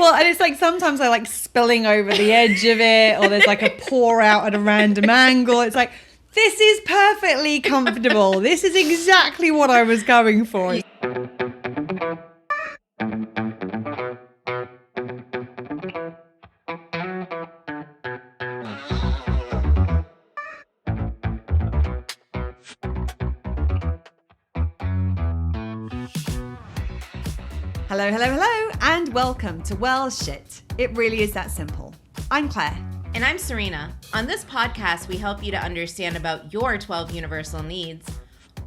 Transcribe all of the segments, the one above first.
Well, and it's like sometimes I like spilling over the edge of it, or there's like a pour out at a random angle. It's like, this is perfectly comfortable. This is exactly what I was going for. Hello, hello, hello, and welcome to Well Shit. It really is that simple. I'm Claire. And I'm Serena. On this podcast, we help you to understand about your 12 universal needs,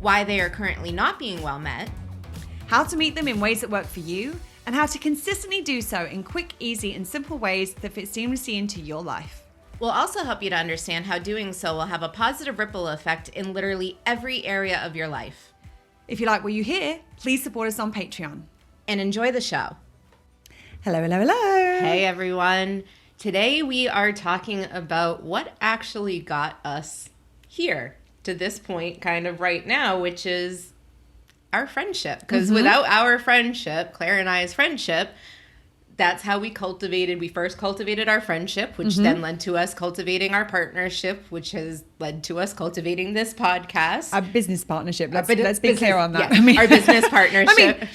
why they are currently not being well met, how to meet them in ways that work for you, and how to consistently do so in quick, easy, and simple ways that fit seamlessly into your life. We'll also help you to understand how doing so will have a positive ripple effect in literally every area of your life. If you like what you hear, please support us on Patreon. And enjoy the show. Hello, hello, hello. Hey, everyone. Today we are talking about what actually got us here to this point kind of right now, which is our friendship. Because without our friendship, Claire and I's friendship, that's how we first cultivated our friendship, which then led to us cultivating our partnership, which has led to us cultivating this podcast. Our business partnership. Let's be clear on that. Yeah, our business partnership.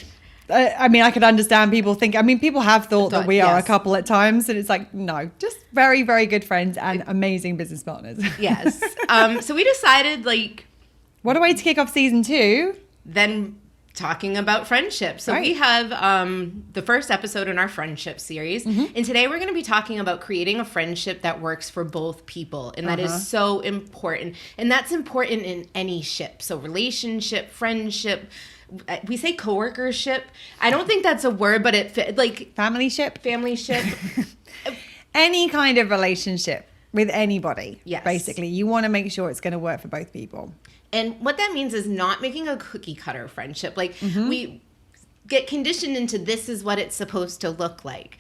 I could understand people think, people have thought that we are a couple at times, and it's like, no, just very, very good friends and amazing business partners. Yes. So we decided, what a way to kick off season 2. Then talking about friendship. So we have the first episode in our friendship series. And today we're going to be talking about creating a friendship that works for both people. And that is so important. And that's important in any ship. So relationship, friendship, we say coworkership. I don't think that's a word, but it family ship. Any kind of relationship with anybody. Yes. Basically, you want to make sure it's going to work for both people. And what that means is not making a cookie cutter friendship. We get conditioned into this is what it's supposed to look like.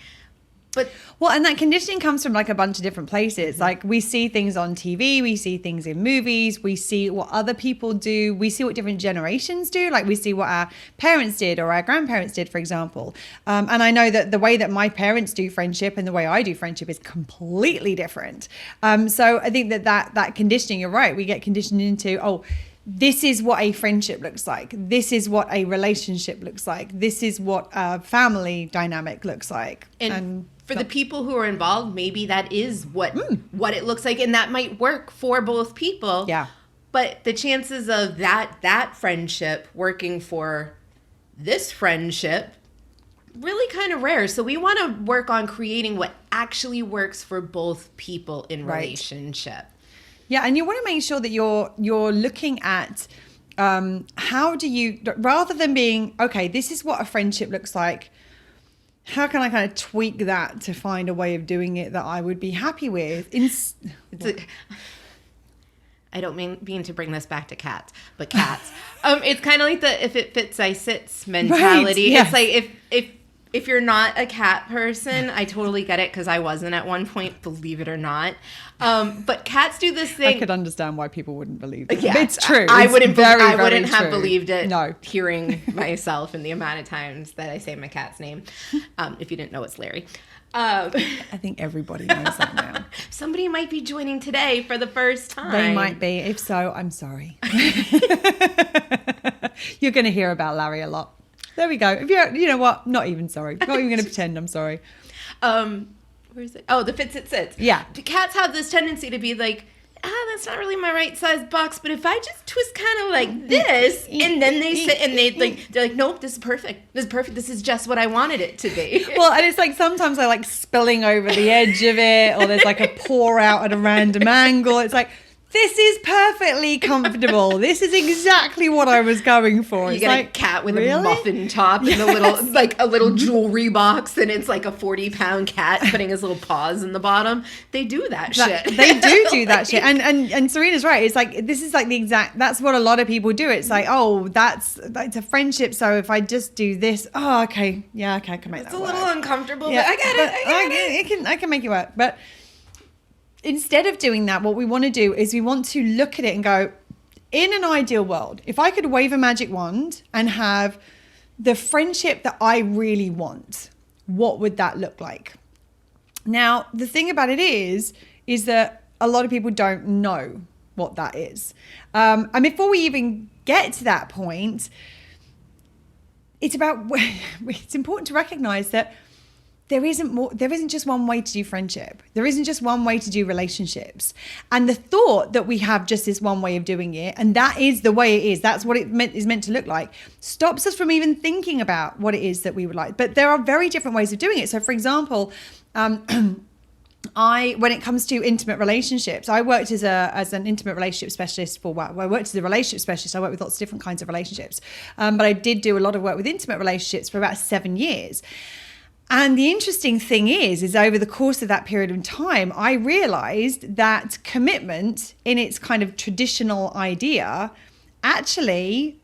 And that conditioning comes from a bunch of different places. We see things on TV, we see things in movies, we see what other people do, we see what different generations do. We see what our parents did or our grandparents did, for example. And I know that the way that my parents do friendship and the way I do friendship is completely different. So I think that conditioning, you're right, we get conditioned into, this is what a friendship looks like. This is what a relationship looks like. This is what a family dynamic looks like. And for the people who are involved, maybe that is what it looks like, and that might work for both people. Yeah. But the chances of that friendship working for this friendship really kind of rare. So we want to work on creating what actually works for both people in relationship. Yeah, and you want to make sure that you're looking at how do you, rather than being, okay, this is what a friendship looks like, how can I kind of tweak that to find a way of doing it that I would be happy with? I don't mean to bring this back to cats, but cats. It's kind of like the if it fits, I sits mentality. Right, yes. It's like if you're not a cat person, I totally get it because I wasn't at one point, believe it or not. But cats do this thing. I could understand why people wouldn't believe it. Yeah, it's true. I wouldn't very have true. believed it. No. Hearing myself and the amount of times that I say my cat's name. If you didn't know, it's Larry. I think everybody knows that now. Somebody might be joining today for the first time. They might be. If so, I'm sorry. You're going to hear about Larry a lot. There we go. If you know what? Not even sorry. Not even going to pretend I'm sorry. Where is it? Oh, the fits it sits. Yeah. Cats have this tendency to be like, that's not really my right size box, but if I just twist kind of like this, and then they sit and they're like, nope, this is perfect. This is perfect. This is just what I wanted it to be. Well, and it's like sometimes I like spilling over the edge of it, or there's like a pour out at a random angle. It's like, this is perfectly comfortable. This is exactly what I was going for. You get a cat with a muffin top and a little jewelry box, and it's like a 40-pound cat putting his little paws in the bottom. They do that shit. They do that shit. And Serena's right. It's like, this is like the exact, that's what a lot of people do. It's like, that's a friendship. So if I just do this, okay. Yeah, okay, I can make that work. It's a little uncomfortable, but I get it. I can make it work. But instead of doing that, what we want to do is we want to look at it and go, in an ideal world, if I could wave a magic wand and have the friendship that I really want, what would that look like? Now, the thing about it is that a lot of people don't know what that is. And before we even get to that point, it's important to recognize that there isn't just one way to do friendship. There isn't just one way to do relationships. And the thought that we have just this one way of doing it, and that is the way it is, that's what is meant to look like, stops us from even thinking about what it is that we would like. But there are very different ways of doing it. So for example, when it comes to intimate relationships, I worked as an intimate relationship specialist I worked as a relationship specialist. I worked with lots of different kinds of relationships. But I did do a lot of work with intimate relationships for about 7 years. And the interesting thing is over the course of that period of time, I realized that commitment in its kind of traditional idea actually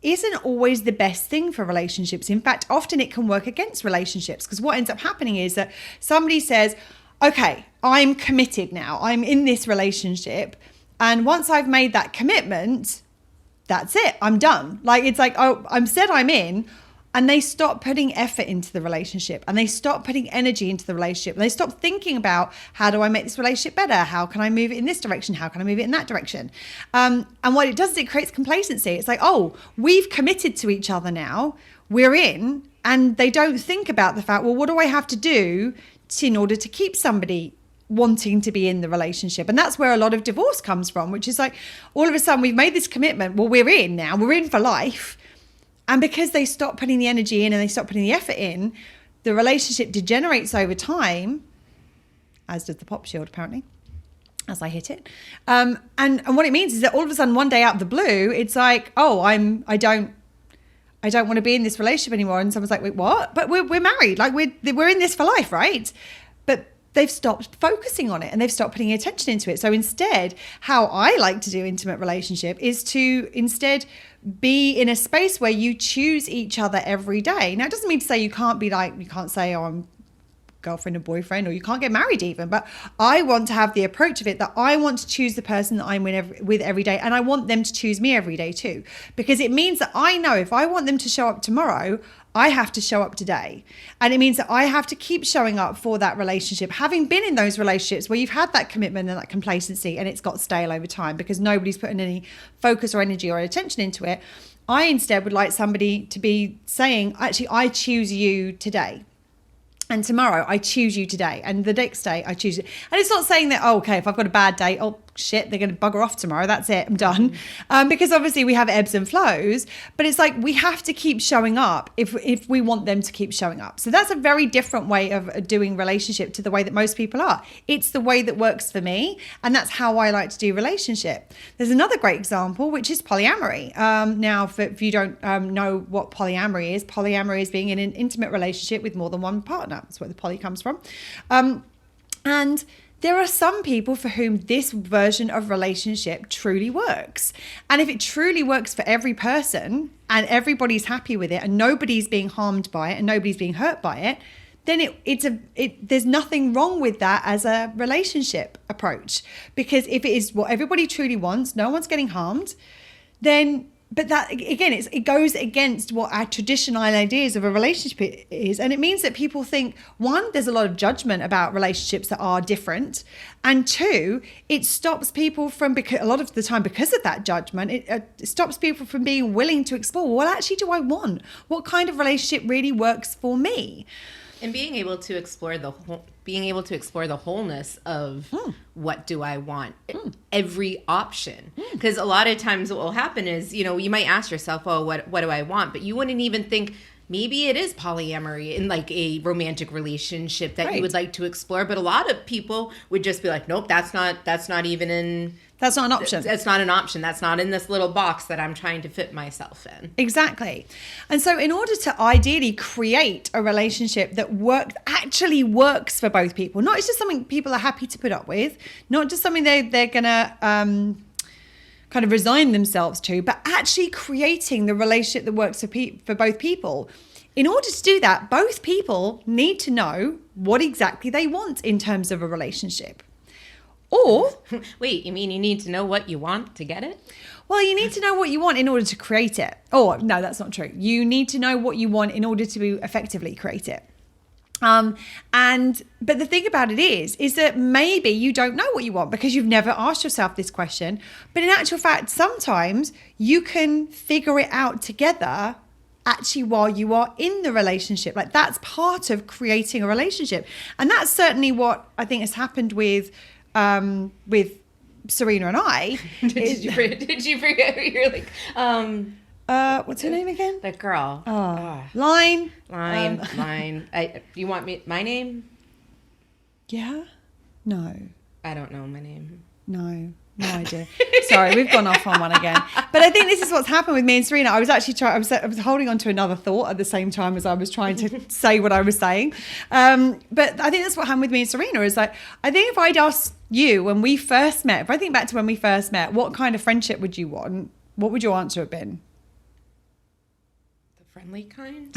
isn't always the best thing for relationships. In fact, often it can work against relationships, because what ends up happening is that somebody says, okay, I'm committed now. I'm in this relationship. And once I've made that commitment, that's it. I'm done. Like, it's like, oh, I'm in. And they stop putting effort into the relationship, and they stop putting energy into the relationship, and they stop thinking about, how do I make this relationship better? How can I move it in this direction? How can I move it in that direction? And what it does is it creates complacency. It's like, oh, we've committed to each other now. We're in. And they don't think about the fact, well, what do I have to do in order to keep somebody wanting to be in the relationship? And that's where a lot of divorce comes from, which is like, all of a sudden we've made this commitment. Well, we're in now. We're in for life. And because they stop putting the energy in and they stop putting the effort in, the relationship degenerates over time, as does the pop shield apparently, as I hit it. And what it means is that all of a sudden, one day out of the blue, it's like, oh, I don't want to be in this relationship anymore. And someone's like, wait, what? But we're married. Like we're in this for life, right? But they've stopped focusing on it and they've stopped putting attention into it. So instead, how I like to do intimate relationship is to instead be in a space where you choose each other every day. Now, it doesn't mean to say you can't say, oh, I'm girlfriend and boyfriend, or you can't get married even, but I want to have the approach of it that I want to choose the person that I'm with every day, and I want them to choose me every day too, because it means that I know if I want them to show up tomorrow, I have to show up today. And it means that I have to keep showing up for that relationship, having been in those relationships where you've had that commitment and that complacency and it's got stale over time because nobody's putting any focus or energy or attention into it. I instead would like somebody to be saying, actually, I choose you today. And tomorrow, I choose you today. And the next day, I choose you. And it's not saying that, oh, okay, if I've got a bad day, oh, shit, they're going to bugger off tomorrow. That's it. I'm done. Because obviously we have ebbs and flows. But it's like we have to keep showing up if we want them to keep showing up. So that's a very different way of doing relationship to the way that most people are. It's the way that works for me. And that's how I like to do relationship. There's another great example, which is polyamory. Now, if you don't know what polyamory is being in an intimate relationship with more than one partner. That's where the poly comes from. And there are some people for whom this version of relationship truly works. And if it truly works for every person and everybody's happy with it and nobody's being harmed by it and nobody's being hurt by it, then there's nothing wrong with that as a relationship approach. Because if it is what everybody truly wants, no one's getting harmed, then... But that, again, it goes against what our traditional ideas of a relationship is. And it means that people think, one, there's a lot of judgment about relationships that are different. And two, it stops people from, because a lot of the time, because of that judgment, it stops people from being willing to explore, what actually do I want? What kind of relationship really works for me? And being able to explore the wholeness of what do I want, every option. Because a lot of times what will happen is, you might ask yourself, oh, what do I want? But you wouldn't even think maybe it is polyamory in like a romantic relationship that you would like to explore. But a lot of people would just be like, nope, that's not even in... That's not an option. That's not an option. That's not in this little box that I'm trying to fit myself in. Exactly. And so in order to ideally create a relationship that actually works for both people, not it's just something people are happy to put up with, not just something they're going to kind of resign themselves to, but actually creating the relationship that works for both people. In order to do that, both people need to know what exactly they want in terms of a relationship. Or... Wait, you mean you need to know what you want to get it? Well, you need to know what you want in order to create it. Oh, no, that's not true. You need to know what you want in order to effectively create it. But the thing about it is that maybe you don't know what you want because you've never asked yourself this question. But in actual fact, sometimes you can figure it out together actually while you are in the relationship. Like that's part of creating a relationship. And that's certainly what I think has happened with Serena and I. Did you forget? You're like, what's her name again? The girl. Line. You want my name? Yeah. No. I don't know my name. No idea. Sorry, we've gone off on one again. But I think this is what's happened with me and Serena. I was actually I was holding on to another thought at the same time as I was trying to say what I was saying. But I think that's what happened with me and Serena is like, I think if I'd asked you when we first met, if I think back to when we first met, what kind of friendship would you want? What would your answer have been? The friendly kind?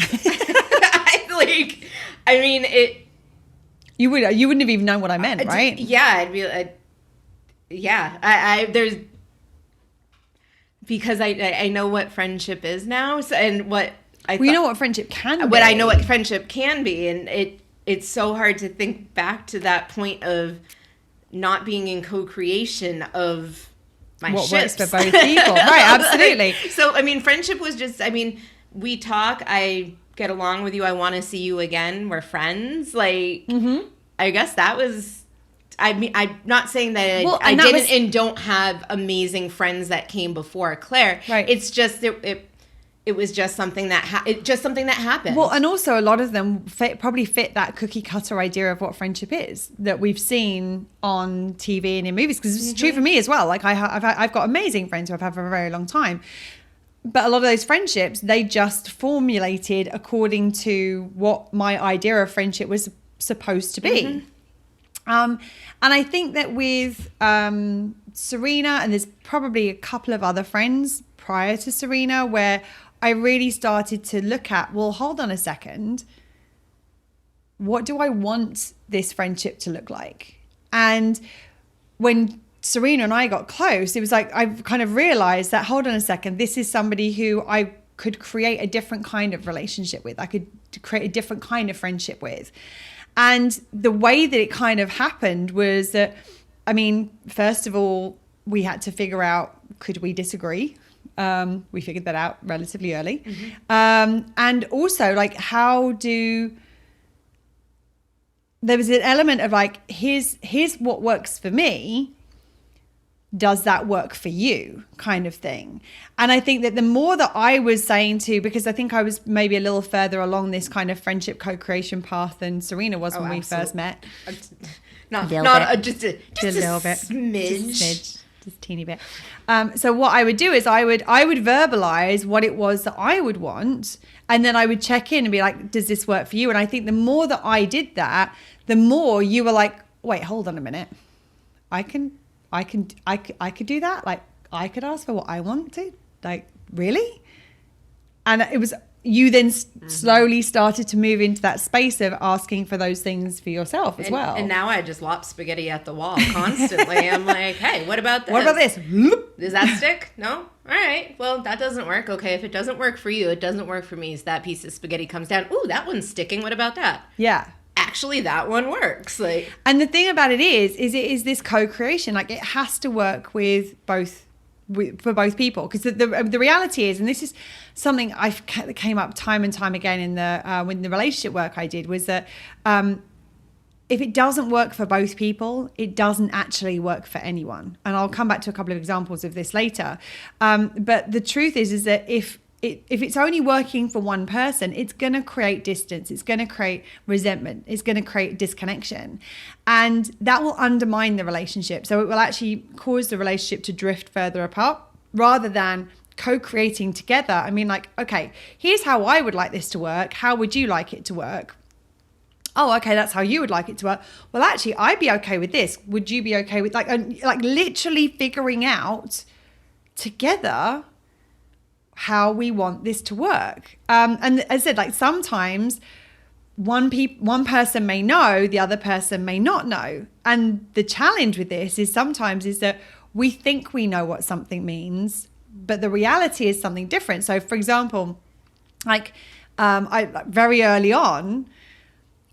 You wouldn't have even known what I meant, right? Yeah, there's because I know what friendship is now, and what you know what friendship can be. What I know what friendship can be, and it's so hard to think back to that point of not being in co-creation of my what ships. Works for both people, right? Absolutely. So friendship was just. We talk. I get along with you. I want to see you again. We're friends. I guess that was. I'm not saying that I didn't and don't have amazing friends that came before Claire. Right. It's just it was just something that happened. Well, and also a lot of them probably fit that cookie cutter idea of what friendship is that we've seen on TV and in movies. Because it's true for me as well. Like I've got amazing friends who I've had for a very long time. But a lot of those friendships, they just formulated according to what my idea of friendship was supposed to be. And I think that with Serena, and there's probably a couple of other friends prior to Serena, where I really started to look at, well, hold on a second. What do I want this friendship to look like? And when Serena and I got close, it was like I kind of realized that, hold on a second, this is somebody who I could create a different kind of relationship with. I could create a different kind of friendship with. And the way that it kind of happened was that, first of all, we had to figure out, could we disagree? We figured that out relatively early. And also, there was an element of here's what works for me. Does that work for you kind of thing? And I think that the more that I was saying to, because I think I was maybe a little further along this kind of friendship co-creation path than Serena was when we first met. Just a little bit. Smidge. Just a teeny bit. So what I would do is I would verbalize what it was that I would want. And then I would check in and be like, does this work for you? And I think the more that I did that, the more you were like, wait, hold on a minute. I could do that. Like I could ask for what I want to. Like really? And it was you then slowly started to move into that space of asking for those things for yourself as well. And now I just lop spaghetti at the wall constantly. I'm like, hey, what about this? What about this? Does that stick? No? All right. Well, that doesn't work. Okay, if it doesn't work for you, it doesn't work for me. So that piece of spaghetti comes down. Ooh, that one's sticking. What about that? Yeah. Actually, that one works. And the thing about it is this co-creation. Like it has to work with both, for both people. Because the reality is, and this is something that came up time and time again in the relationship work I did, was that if it doesn't work for both people, it doesn't actually work for anyone. And I'll come back to a couple of examples of this later. But the truth is that if it's only working for one person, it's going to create distance. It's going to create resentment. It's going to create disconnection. And that will undermine the relationship. So it will actually cause the relationship to drift further apart rather than co-creating together. Okay, here's how I would like this to work. How would you like it to work? Oh, okay, that's how you would like it to work. Well, actually, I'd be okay with this. Would you be okay with literally figuring out together how we want this to work. And as I said, sometimes one person may know, the other person may not know. And the challenge with this is sometimes is that we think we know what something means, but the reality is something different. So for example, I very early on,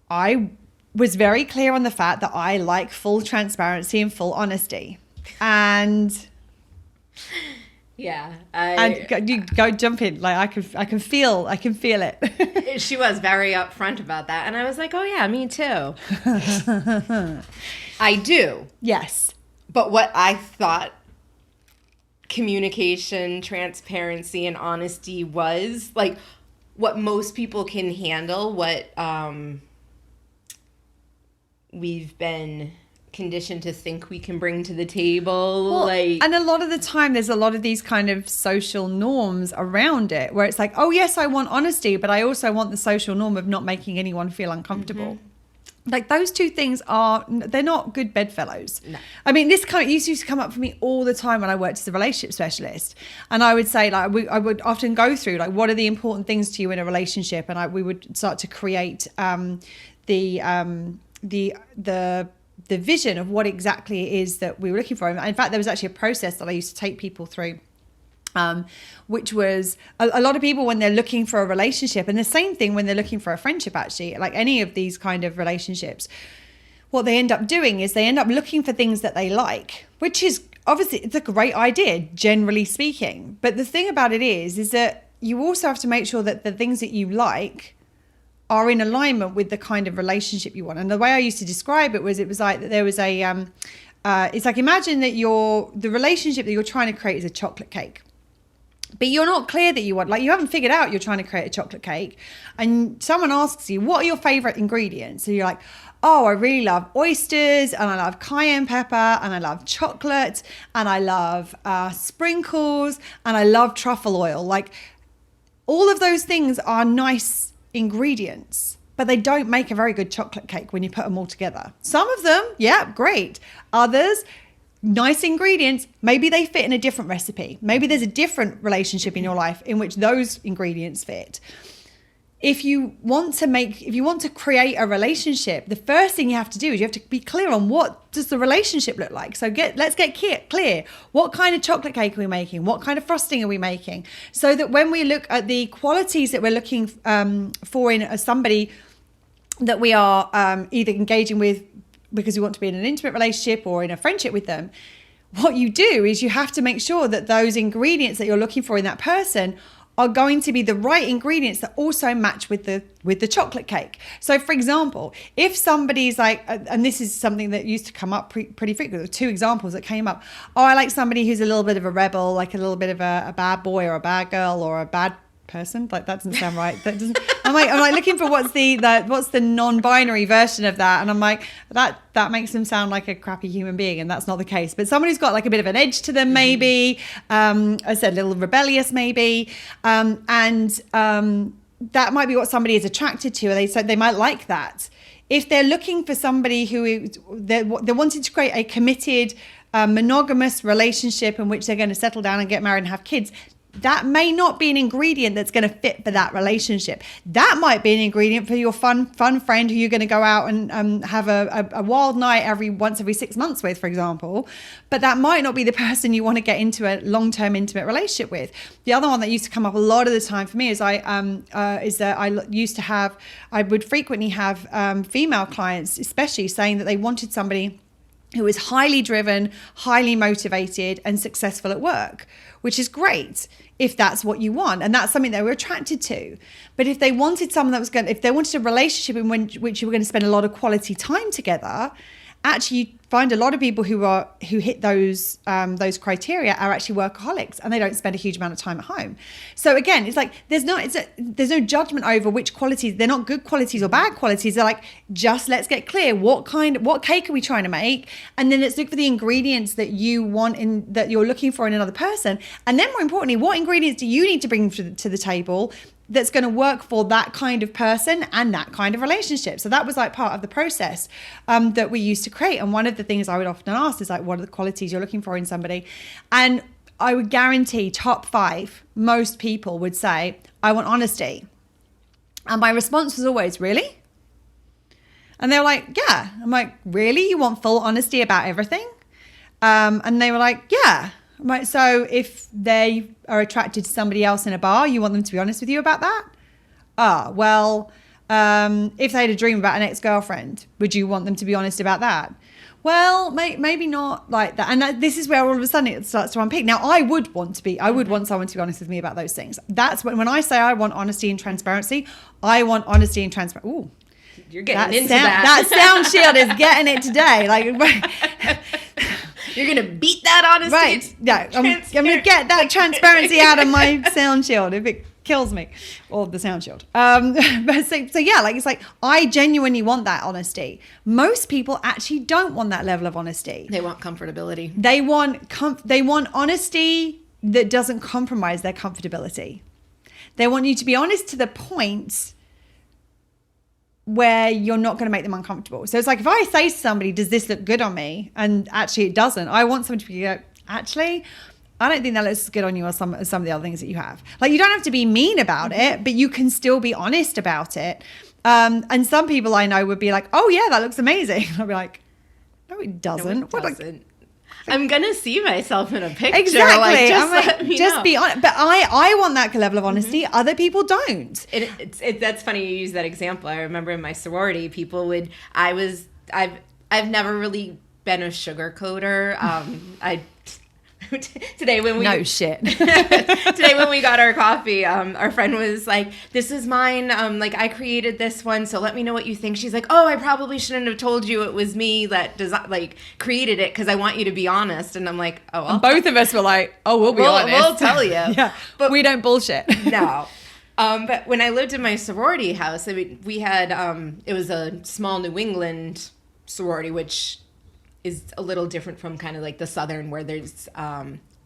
I was very clear on the fact that I like full transparency and full honesty. And yeah, you go jump in. Like I can feel it. she was very upfront about that, and I was like, oh yeah, me too. I do. Yes. But what I thought communication, transparency, and honesty was, like, what most people can handle, what we've been conditioned to think we can bring to the table. Well, like, and a lot of the time there's a lot of these kind of social norms around it where it's like, oh yes, I want honesty, but I also want the social norm of not making anyone feel uncomfortable. Mm-hmm. Like those two things they're not good bedfellows. No. I mean, this kind of used to come up for me all the time when I worked as a relationship specialist. And I would say, like, I would often go through, like, what are the important things to you in a relationship? And we would start to create the vision of what exactly it is that we were looking for. In fact, there was actually a process that I used to take people through, which was a lot of people when they're looking for a relationship, and the same thing when they're looking for a friendship, actually, like any of these kind of relationships, what they end up doing is they end up looking for things that they like, which is obviously, it's a great idea, generally speaking. But the thing about it is that you also have to make sure that the things that you like are in alignment with the kind of relationship you want. And the way I used to describe it was like that there was it's like, imagine that the relationship that you're trying to create is a chocolate cake. But you're not clear that you want, like, you haven't figured out you're trying to create a chocolate cake. And someone asks you, what are your favorite ingredients? So you're like, oh, I really love oysters, and I love cayenne pepper, and I love chocolate, and I love sprinkles, and I love truffle oil. Like, all of those things are nice ingredients, but they don't make a very good chocolate cake when you put them all together. Some of them, yeah, great. Others, nice ingredients, maybe they fit in a different recipe. Maybe there's a different relationship in your life in which those ingredients fit. If you want to create a relationship, the first thing you have to do is you have to be clear on what does the relationship look like. So let's get clear. What kind of chocolate cake are we making? What kind of frosting are we making? So that when we look at the qualities that we're looking for in somebody that we are either engaging with because we want to be in an intimate relationship or in a friendship with them, what you do is you have to make sure that those ingredients that you're looking for in that person are going to be the right ingredients that also match with the chocolate cake. So for example, if somebody's like, and this is something that used to come up pretty frequently, there were two examples that came up. Oh, I like somebody who's a little bit of a rebel, like a little bit of a bad boy or a bad girl or a bad person. Like, that doesn't sound right. That doesn't. I'm like looking for what's the non-binary version of that, and I'm like, that makes them sound like a crappy human being, and that's not the case. But somebody who's got like a bit of an edge to them, maybe. I said a little rebellious, maybe, and that might be what somebody is attracted to. They might like that. If they're looking for somebody who they're wanting to create a committed, monogamous relationship in which they're going to settle down and get married and have kids, that may not be an ingredient that's going to fit for that relationship. That might be an ingredient for your fun friend who you're going to go out and have a wild night once every 6 months with, for example. But that might not be the person you want to get into a long-term intimate relationship with. The other one that used to come up a lot of the time for me is I would frequently have female clients, especially, saying that they wanted somebody who is highly driven, highly motivated, and successful at work, which is great if that's what you want, and that's something they were attracted to. But if they wanted someone if they wanted a relationship in which you were going to spend a lot of quality time together, actually you find a lot of people who hit those criteria are actually workaholics, and they don't spend a huge amount of time at home. So again, it's like there's no judgment over which qualities. They're not good qualities or bad qualities. They're like, just let's get clear what cake are we trying to make, and then let's look for the ingredients that you want that you're looking for in another person, and then more importantly, what ingredients do you need to bring to the table that's going to work for that kind of person and that kind of relationship. So that was like part of the process that we used to create. And one of the things I would often ask is like, what are the qualities you're looking for in somebody? And I would guarantee top 5, most people would say, I want honesty. And my response was always, really? And they were like, yeah. I'm like, really? You want full honesty about everything? And they were like, yeah. Right, so if they are attracted to somebody else in a bar, you want them to be honest with you about that? Well, if they had a dream about an ex-girlfriend, would you want them to be honest about that? Well, maybe not like that. And this is where all of a sudden it starts to unpick. Now, I would want someone to be honest with me about those things. That's when I say I want honesty and transparency, I want honesty and transparency. Ooh, you're getting into that. That sound shield is getting it today. Like, you're going to beat that honesty. Right. Yeah. I'm going to get that transparency out of my sound shield if it kills me, or the sound shield. But so yeah, like, it's like, I genuinely want that honesty. Most people actually don't want that level of honesty. They want comfortability. They want honesty that doesn't compromise their comfortability. They want you to be honest to the point where you're not going to make them uncomfortable. So it's like, if I say to somebody, does this look good on me? And actually it doesn't. I want someone to be like, actually, I don't think that looks good on you, or some of the other things that you have. Like, you don't have to be mean about it, but you can still be honest about it. And some people I know would be like, oh yeah, that looks amazing. I'll be like, no, it doesn't. No, it doesn't. I'm going to see myself in a picture. Exactly. Like, just know. be honest. But I want that level of honesty. Mm-hmm. Other people don't. That's funny you use that example. I remember in my sorority, I've never really been a sugarcoater. Today when we got our coffee, our friend was like, this is mine, like, I created this one, so let me know what you think. She's like, oh, I probably shouldn't have told you it was me that created it, because I want you to be honest. And I'm like, oh, well. Both of us were like, oh, we'll be honest. We'll tell you. Yeah, but we don't bullshit. No. But when I lived in my sorority house, I mean, we had it was a small New England sorority, which is a little different from kind of like the Southern, where there's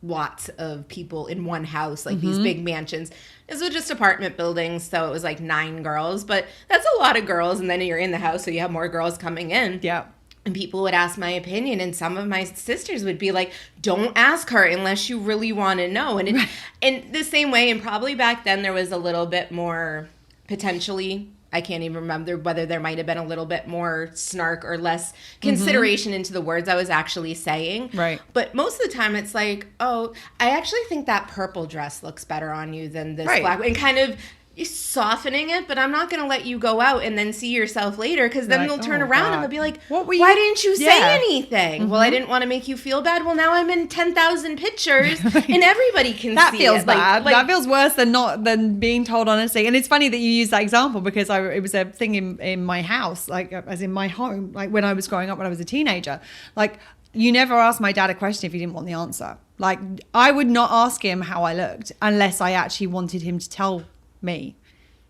lots of people in one house, like these big mansions. This was just apartment buildings, so it was like 9 girls, but that's a lot of girls. And then you're in the house, so you have more girls coming in. Yeah. And people would ask my opinion, and some of my sisters would be like, don't ask her unless you really want to know. And in the same way, and probably back then there was a little bit more, potentially, I can't even remember whether there might have been a little bit more snark or less consideration into the words I was actually saying. Right. But most of the time it's like, oh, I actually think that purple dress looks better on you than this black. And kind of softening it, but I'm not going to let you go out and then see yourself later, because then they'll turn around and they'll be like, why didn't you say anything? Well, I didn't want to make you feel bad. Well, now I'm in 10,000 pictures and everybody can see it. That feels bad. That feels worse than being told honestly. And it's funny that you use that example, because it was a thing in my house, like, as in my home, like when I was growing up, when I was a teenager. Like, you never asked my dad a question if you didn't want the answer. Like, I would not ask him how I looked unless I actually wanted him to tell me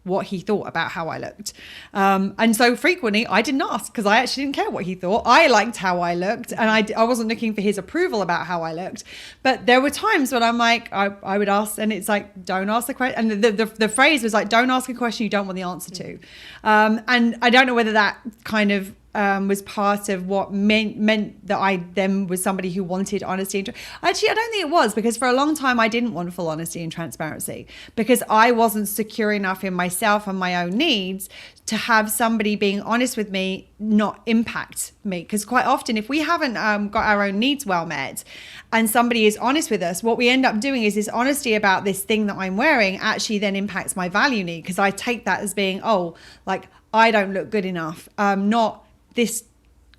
what he thought about how I looked. And so frequently I didn't ask, because I actually didn't care what he thought. I liked how I looked, and I wasn't looking for his approval about how I looked. But there were times when I'm like, I would ask, and it's like, don't ask the question. And the phrase was like, don't ask a question you don't want the answer to. And I don't know whether that kind of was part of what meant that I then was somebody who wanted honesty. Actually, I don't think it was, because for a long time I didn't want full honesty and transparency, because I wasn't secure enough in myself and my own needs to have somebody being honest with me not impact me. Because quite often, if we haven't got our own needs well met and somebody is honest with us, what we end up doing is this honesty about this thing that I'm wearing actually then impacts my value need, because I take that as being, oh, like, I don't look good enough, not this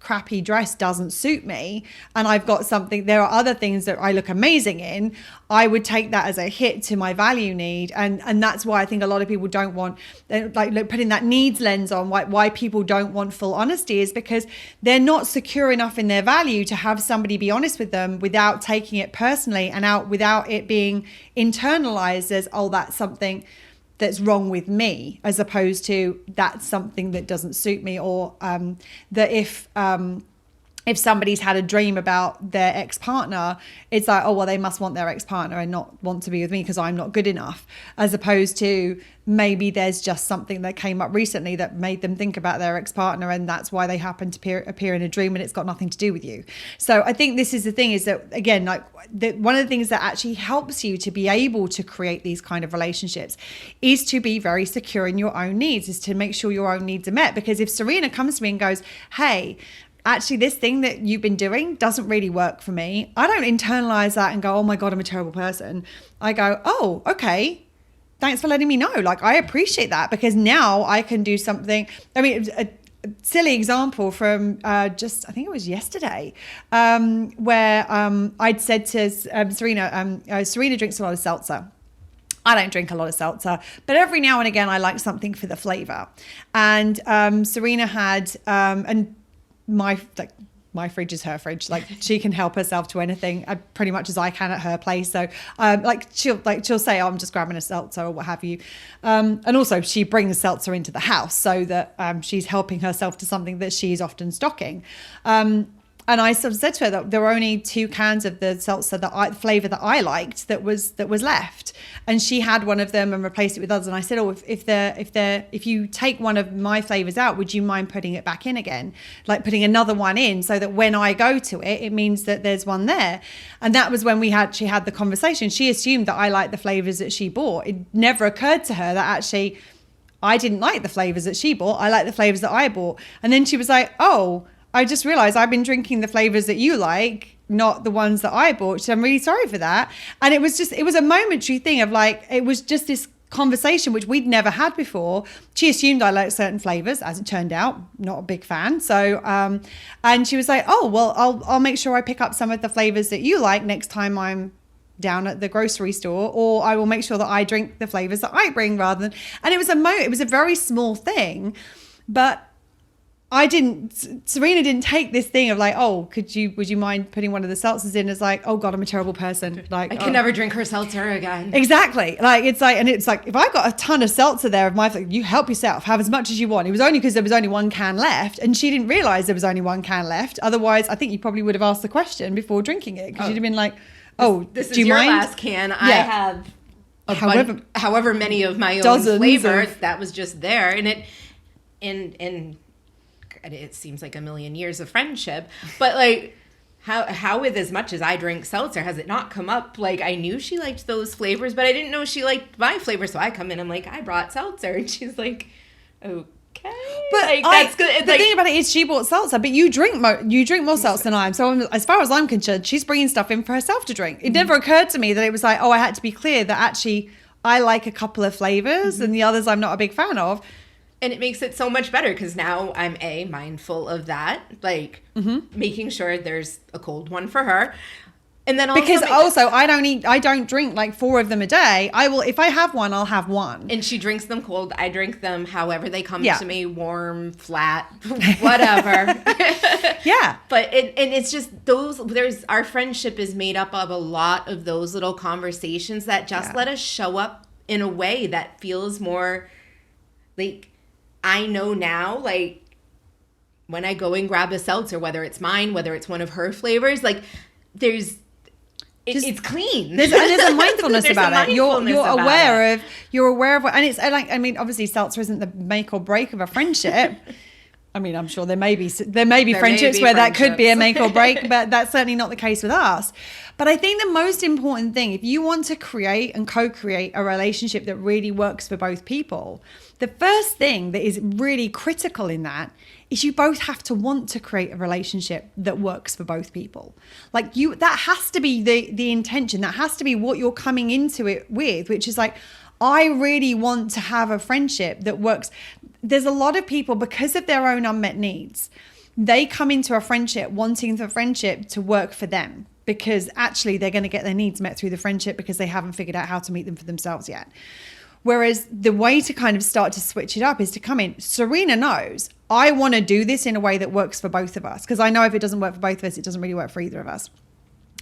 crappy dress doesn't suit me, and I've got something, there are other things that I look amazing in. I would take that as a hit to my value need, and that's why I think a lot of people don't want, like putting that needs lens on why people don't want full honesty, is because they're not secure enough in their value to have somebody be honest with them without taking it personally, and without it being internalized as, oh, that's something that's wrong with me, as opposed to that's something that doesn't suit me, or that if somebody's had a dream about their ex-partner, it's like, oh, well, they must want their ex-partner and not want to be with me because I'm not good enough, as opposed to maybe there's just something that came up recently that made them think about their ex-partner, and that's why they happen to appear in a dream, and it's got nothing to do with you. So I think this is the thing, is that, again, like, one of the things that actually helps you to be able to create these kind of relationships is to be very secure in your own needs, is to make sure your own needs are met. Because if Serena comes to me and goes, hey, actually, this thing that you've been doing doesn't really work for me, I don't internalize that and go, oh my God, I'm a terrible person. I go, oh, okay, thanks for letting me know. Like, I appreciate that, because now I can do something. I mean, a silly example from just, I think it was yesterday, where I'd said to Serena, Serena drinks a lot of seltzer. I don't drink a lot of seltzer, but every now and again I like something for the flavor. And Serena had, and my fridge is her fridge. Like, she can help herself to anything pretty much as I can at her place. So she'll say, oh, I'm just grabbing a seltzer or what have you. And also she brings seltzer into the house so that she's helping herself to something that she's often stocking. And I sort of said to her that there were only 2 cans of the seltzer flavor that I liked that was left, and she had one of them and replaced it with others. And I said, oh, if you take one of my flavors out, would you mind putting it back in again, like putting another one in, so that when I go to it, it means that there's one there. And that was when she had the conversation. She assumed that I liked the flavors that she bought. It never occurred to her that actually I didn't like the flavors that she bought. I liked the flavors that I bought. And then she was like, oh, I just realized I've been drinking the flavors that you like, not the ones that I bought. So I'm really sorry for that. And it was a momentary thing of like, it was just this conversation which we'd never had before. She assumed I liked certain flavors. As it turned out, not a big fan. So, and she was like, oh, well, I'll make sure I pick up some of the flavors that you like next time I'm down at the grocery store, or I will make sure that I drink the flavors that I bring rather than, and it was a very small thing, but Serena didn't take this thing of like, oh, would you mind putting one of the seltzers in, as like, oh God, I'm a terrible person. Like, I can never drink her seltzer again. Exactly. Like, it's like, if I got a ton of seltzer there of my, you help yourself, have as much as you want. It was only because there was only 1 can left, and she didn't realize there was only 1 can left. Otherwise, I think you probably would have asked the question before drinking it, because you'd have been like, oh, this do is you your mind? last can. Yeah. I have however many of my own flavors that was just there. And it seems like a million years of friendship, but like, how with as much as I drink seltzer, has it not come up? Like, I knew she liked those flavors, but I didn't know she liked my flavor. So I come in, I'm like, I brought seltzer, and she's like, okay. But like, that's good. The thing about it is, she bought seltzer, but you drink more seltzer than I am. So as far as I'm concerned, she's bringing stuff in for herself to drink. It never occurred to me that it was like, oh, I had to be clear that actually I like a couple of flavors and the others I'm not a big fan of. And it makes it so much better, because now I'm mindful of that, like making sure there's a cold one for her. And then also I don't drink like 4 of them a day. If I have one, I'll have one. And she drinks them cold. I drink them however they come to me, warm, flat, whatever. Yeah. But it's just our friendship is made up of a lot of those little conversations that just let us show up in a way that feels more like, I know now, like, when I go and grab a seltzer, whether it's mine, whether it's one of her flavors, like, it's clean. There's a mindfulness about it. You're aware of, and it's like, I mean, obviously seltzer isn't the make or break of a friendship. I mean, I'm sure there may be friendships where that could be a make or break, but that's certainly not the case with us. But I think the most important thing, if you want to create and co-create a relationship that really works for both people, the first thing that is really critical in that is you both have to want to create a relationship that works for both people. Like, that has to be the intention. That has to be what you're coming into it with, which is like, I really want to have a friendship that works. There's a lot of people, because of their own unmet needs, they come into a friendship wanting the friendship to work for them, because actually they're going to get their needs met through the friendship because they haven't figured out how to meet them for themselves yet. Whereas the way to kind of start to switch it up is to come in. Serena knows, I want to do this in a way that works for both of us, because I know if it doesn't work for both of us, it doesn't really work for either of us.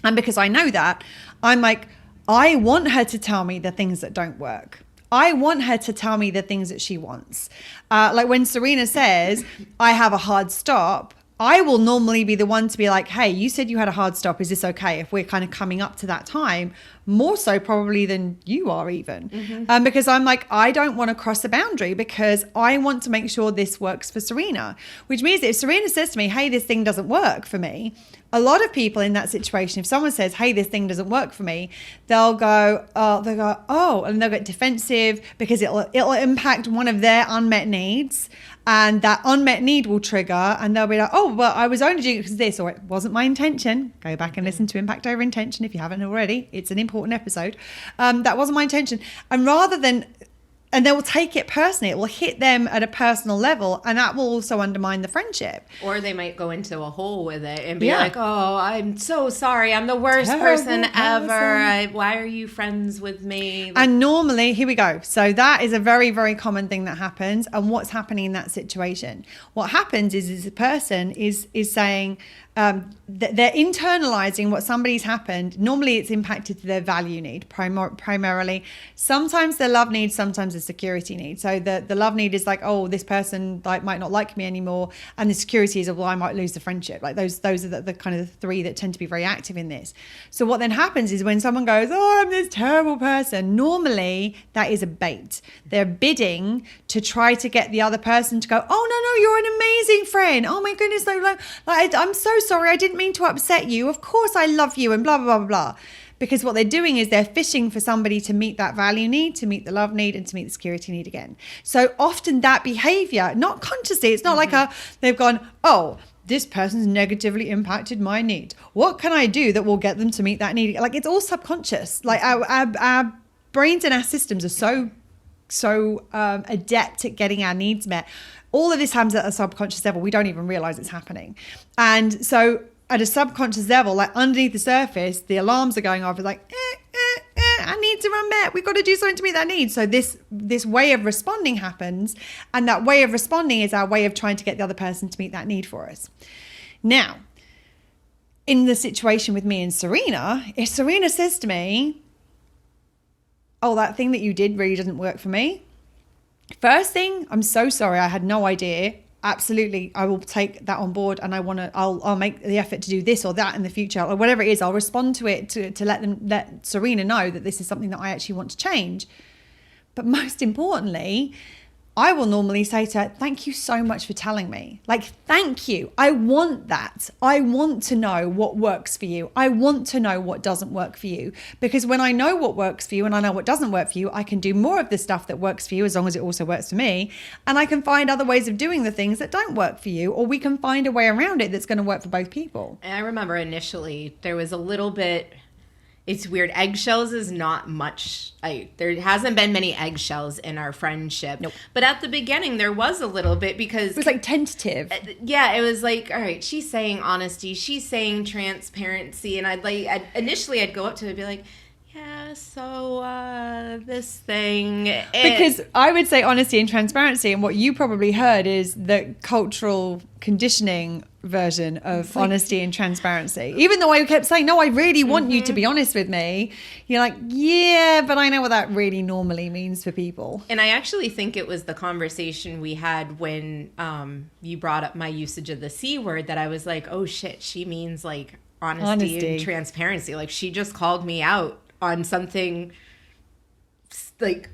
And because I know that, I'm like, I want her to tell me the things that don't work. I want her to tell me the things that she wants. Like when Serena says, I have a hard stop, I will normally be the one to be like, hey, you said you had a hard stop. Is this okay if we're kind of coming up to that time? More so probably than you are even. Because I'm like, I don't want to cross a boundary, because I want to make sure this works for Serena. Which means that if Serena says to me, hey, this thing doesn't work for me, a lot of people in that situation, if someone says, hey, this thing doesn't work for me, they'll go, oh, and they'll get defensive because it'll impact one of their unmet needs. And that unmet need will trigger, and they'll be like, oh, well, I was only doing it because this, or it wasn't my intention. Go back and listen to Impact Over Intention if you haven't already. It's an important episode. That wasn't my intention. And rather than, and they will take it personally. It will hit them at a personal level, and that will also undermine the friendship. Or they might go into a hole with it and be like, oh, I'm so sorry. I'm the worst person ever. Why are you friends with me? And normally, here we go. So that is a very, very common thing that happens. And what's happening in that situation? What happens is a person is saying, they're internalizing what somebody's happened. Normally it's impacted their value need primarily. Sometimes their love need, sometimes the security need. So the love need is like, oh, this person might not like me anymore. And the security is, well, I might lose the friendship. Like those are the kind of the three that tend to be very active in this. So what then happens is when someone goes, oh, I'm this terrible person, normally that is a bait. They're bidding to try to get the other person to go, oh, no, you're an amazing friend. Oh my goodness, I'm so sorry, I didn't mean to upset you. Of course I love you, and blah, blah, blah, blah. Because what they're doing is they're fishing for somebody to meet that value need, to meet the love need, and to meet the security need again. So often that behavior, not consciously, it's not like they've gone, oh, this person's negatively impacted my need. What can I do that will get them to meet that need? Like it's all subconscious. Like our brains and our systems are so adept at getting our needs met. All of this happens at a subconscious level. We don't even realize it's happening. And so at a subconscious level, like underneath the surface, the alarms are going off. It's like, our needs are unmet. We've got to do something to meet that need. So this way of responding happens. And that way of responding is our way of trying to get the other person to meet that need for us. Now, in the situation with me and Serena, if Serena says to me, oh, that thing that you did really doesn't work for me. First thing, I'm so sorry. I had no idea. Absolutely. I will take that on board, and I'll make the effort to do this or that in the future, or whatever it is. I'll respond to it to let Serena know that this is something that I actually want to change. But most importantly, I will normally say to her, thank you so much for telling me. Like, thank you. I want that. I want to know what works for you. I want to know what doesn't work for you. Because when I know what works for you and I know what doesn't work for you, I can do more of the stuff that works for you as long as it also works for me. And I can find other ways of doing the things that don't work for you, or we can find a way around it that's going to work for both people. And I remember initially there was a little bit... It's weird. Eggshells is not much. There hasn't been many eggshells in our friendship. Nope. But at the beginning, there was a little bit because... It was like tentative. Yeah, it was like, all right, she's saying honesty. She's saying transparency. And initially I'd go up to her and be like, yeah, so this thing. Because I would say honesty and transparency, and what you probably heard is the cultural conditioning version of honesty and transparency. Even though I kept saying, no, I really want you to be honest with me. You're like, yeah, but I know what that really normally means for people. And I actually think it was the conversation we had when you brought up my usage of the C word that I was like, oh shit, she means like honesty and transparency. Like she just called me out on something like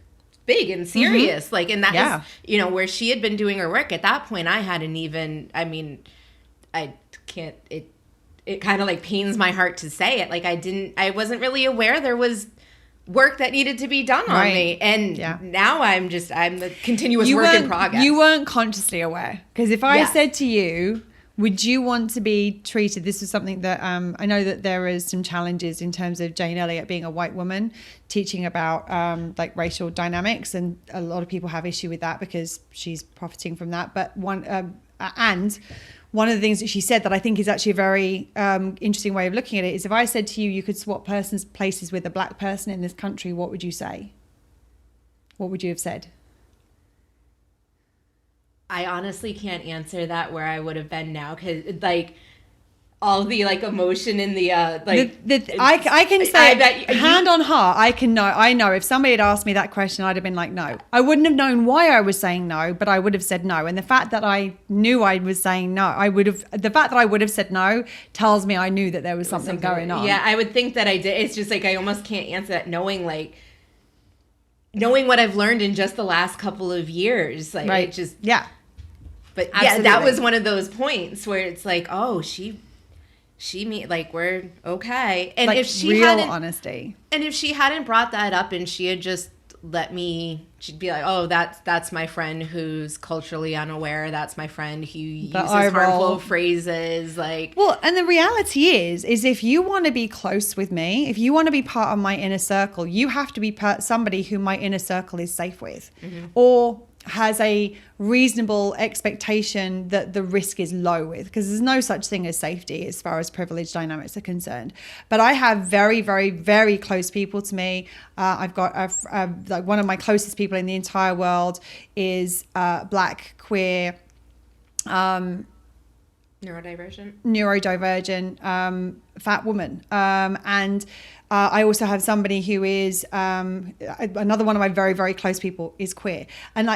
big and serious. Like, and that was, where she had been doing her work at that point. I hadn't even, I can't, it kind of like pains my heart to say it. Like I wasn't really aware there was work that needed to be done on me. And now I'm the continuous work in progress. You weren't consciously aware. Because if I said to you, would you want to be treated? This is something that I know that there is some challenges in terms of Jane Elliott being a white woman teaching about like racial dynamics, and a lot of people have issue with that because she's profiting from that. But one of the things that she said that I think is actually a very interesting way of looking at it is, if I said to you, you could swap places with a black person in this country, what would you say? What would you have said? I honestly can't answer that where I would have been now, because like all the like emotion in the I can say hand on heart, I know if somebody had asked me that question, I'd have been like, no. I wouldn't have known why I was saying no, but I would have said no. And the fact that I knew I was saying no, the fact that I would have said no tells me I knew that there was something going on. Yeah, I would think that I did. It's just like I almost can't answer that knowing what I've learned in just the last couple of years. Like right. It just But absolutely. Yeah, that was one of those points where it's like, oh, she like we're okay. And like if she real hadn't honesty. And if she hadn't brought that up and she had just she'd be like, oh, that's my friend who's culturally unaware. That's my friend who uses eye roll. harmful phrases. Like, well, and the reality is if you want to be close with me, if you want to be part of my inner circle, you have to be somebody who my inner circle is safe with, or has a reasonable expectation that the risk is low with, because there's no such thing as safety as far as privilege dynamics are concerned. But I have very, very, very close people to me. I've got like one of my closest people in the entire world is Black, queer, neurodivergent, fat woman. And I also have somebody who is, another one of my very, very close people is queer. And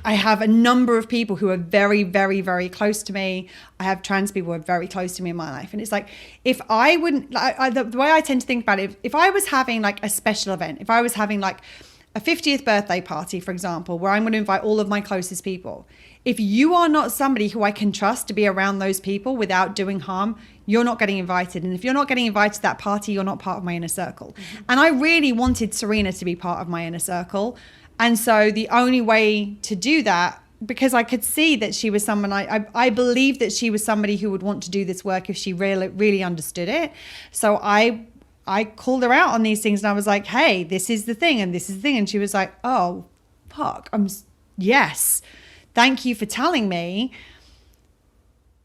I have a number of people who are very, very, very close to me. I have trans people who are very close to me in my life. And it's like, if I wouldn't, the way I tend to think about it, if I was having like a special event, if I was having like a 50th birthday party, for example, where I'm going to invite all of my closest people, if you are not somebody who I can trust to be around those people without doing harm, you're not getting invited. And if you're not getting invited to that party, you're not part of my inner circle. And I really wanted Serena to be part of my inner circle. And so the only way to do that, because I could see that she was someone, I believed that she was somebody who would want to do this work if she really, really understood it. So I called her out on these things, and I was like, hey, this is the thing, and this is the thing. And she was like, oh, fuck, yes, thank you for telling me.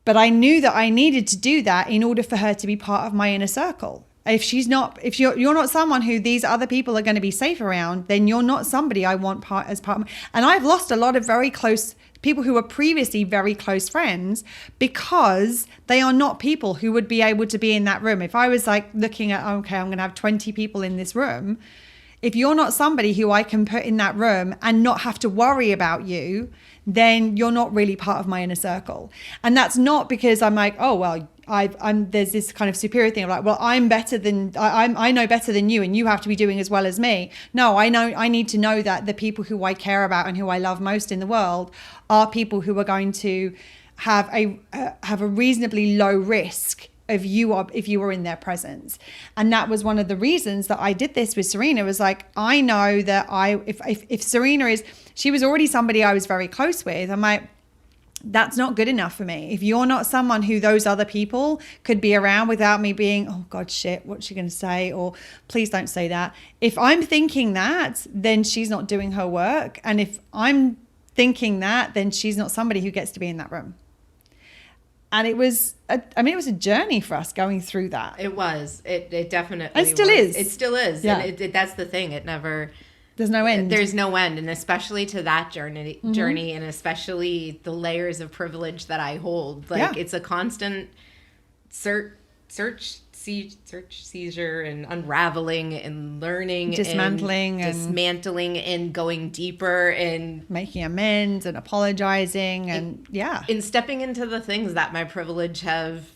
But I knew that I needed to do that in order for her to be part of my inner circle. If you're not someone who these other people are going to be safe around, then you're not somebody I want as part of my, and I've lost a lot of very close people who were previously very close friends because they are not people who would be able to be in that room. If I was like looking at, okay, I'm going to have 20 people in this room. If you're not somebody who I can put in that room and not have to worry about you, then you're not really part of my inner circle. And that's not because I'm like, oh, well, there's this kind of superior thing of like, well, I know better than you, and you have to be doing as well as me. No, I need to know that the people who I care about and who I love most in the world are people who are going to have a reasonably low risk of if you were in their presence. And that was one of the reasons that I did this with Serena, was like, I know that if Serena she was already somebody I was very close with. I'm like, that's not good enough for me. If you're not someone who those other people could be around without me being, oh God, shit, what's she going to say? Or please don't say that. If I'm thinking that, then she's not doing her work. And if I'm thinking that, then she's not somebody who gets to be in that room. And it was a journey for us going through that. It was. It definitely It still is. It still is. Yeah. And that's the thing. It never... There's no end. There's no end. And especially to that journey, and especially the layers of privilege that I hold. Like, it's a constant search, seizure, and unraveling and learning. Dismantling and going deeper and making amends and apologizing and in stepping into the things that my privilege have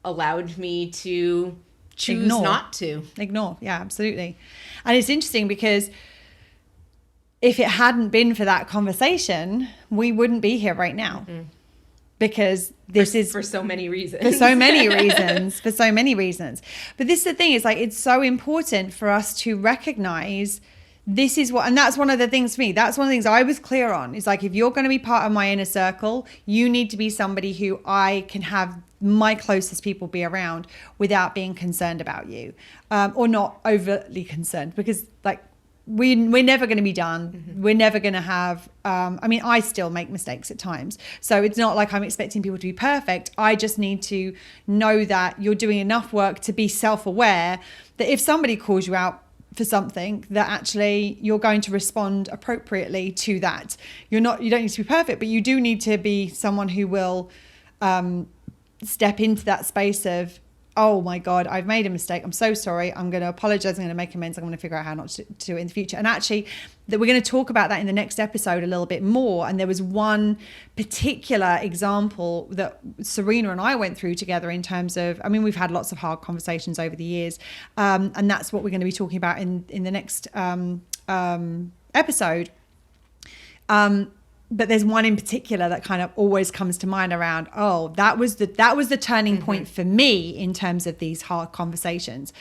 allowed me to choose not to ignore. Yeah, absolutely. And it's interesting because if it hadn't been for that conversation, we wouldn't be here right now. Because this is for so many reasons. For so many reasons. But this is the thing, is like, it's so important for us to recognize this is what, and that's one of the things for me. That's one of the things I was clear on. Is like, if you're going to be part of my inner circle, you need to be somebody who I can have my closest people be around without being concerned about you, or not overtly concerned, because like, we're never going to be done. We're never going to have, I still make mistakes at times. So it's not like I'm expecting people to be perfect. I just need to know that you're doing enough work to be self-aware that if somebody calls you out for something, that actually you're going to respond appropriately to that. You don't need to be perfect, but you do need to be someone who will step into that space of, oh my God, I've made a mistake. I'm so sorry. I'm going to apologize. I'm going to make amends. I'm going to figure out how not to do it in the future. And actually, that we're going to talk about that in the next episode a little bit more. And there was one particular example that Serena and I went through together in terms of, we've had lots of hard conversations over the years. And that's what we're going to be talking about in the next episode. But there's one in particular that kind of always comes to mind around, that was the turning point for me in terms of these hard conversations.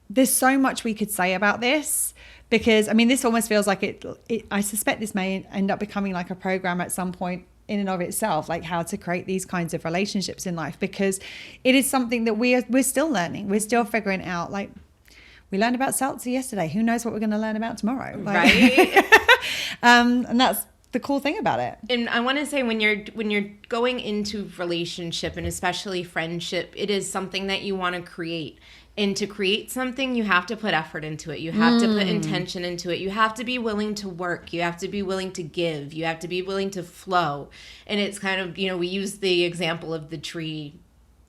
there's so much we could say about this, because I mean, this almost feels like it I suspect this may end up becoming like a program at some point in and of itself, like how to create these kinds of relationships in life, because it is something that we're still learning. We're still figuring out. Like, we learned about seltzer yesterday. Who knows what we're going to learn about tomorrow? Like, right. And that's the cool thing about it. And I want to say, when you're going into relationship, and especially friendship, it is something that you want to create. And to create something, you have to put effort into it. You have to put intention into it. You have to be willing to work. You have to be willing to give. You have to be willing to flow. And it's kind of, we use the example of the tree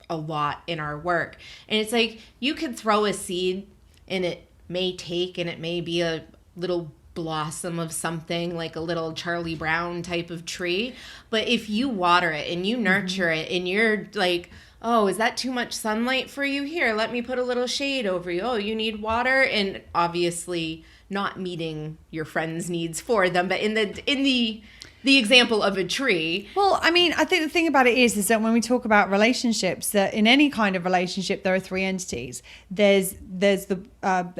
a lot in our work. And it's like, you could throw a seed and it may take, and it may be a little blossom of something, like a little Charlie Brown type of tree. But if you water it and you nurture it, and you're like, oh, is that too much sunlight for you? Here, let me put a little shade over you. Oh, you need water? And obviously not meeting your friends' needs for them, but in the example of a tree. Well, I mean, I think the thing about it is that when we talk about relationships, that in any kind of relationship, there are three entities. There's the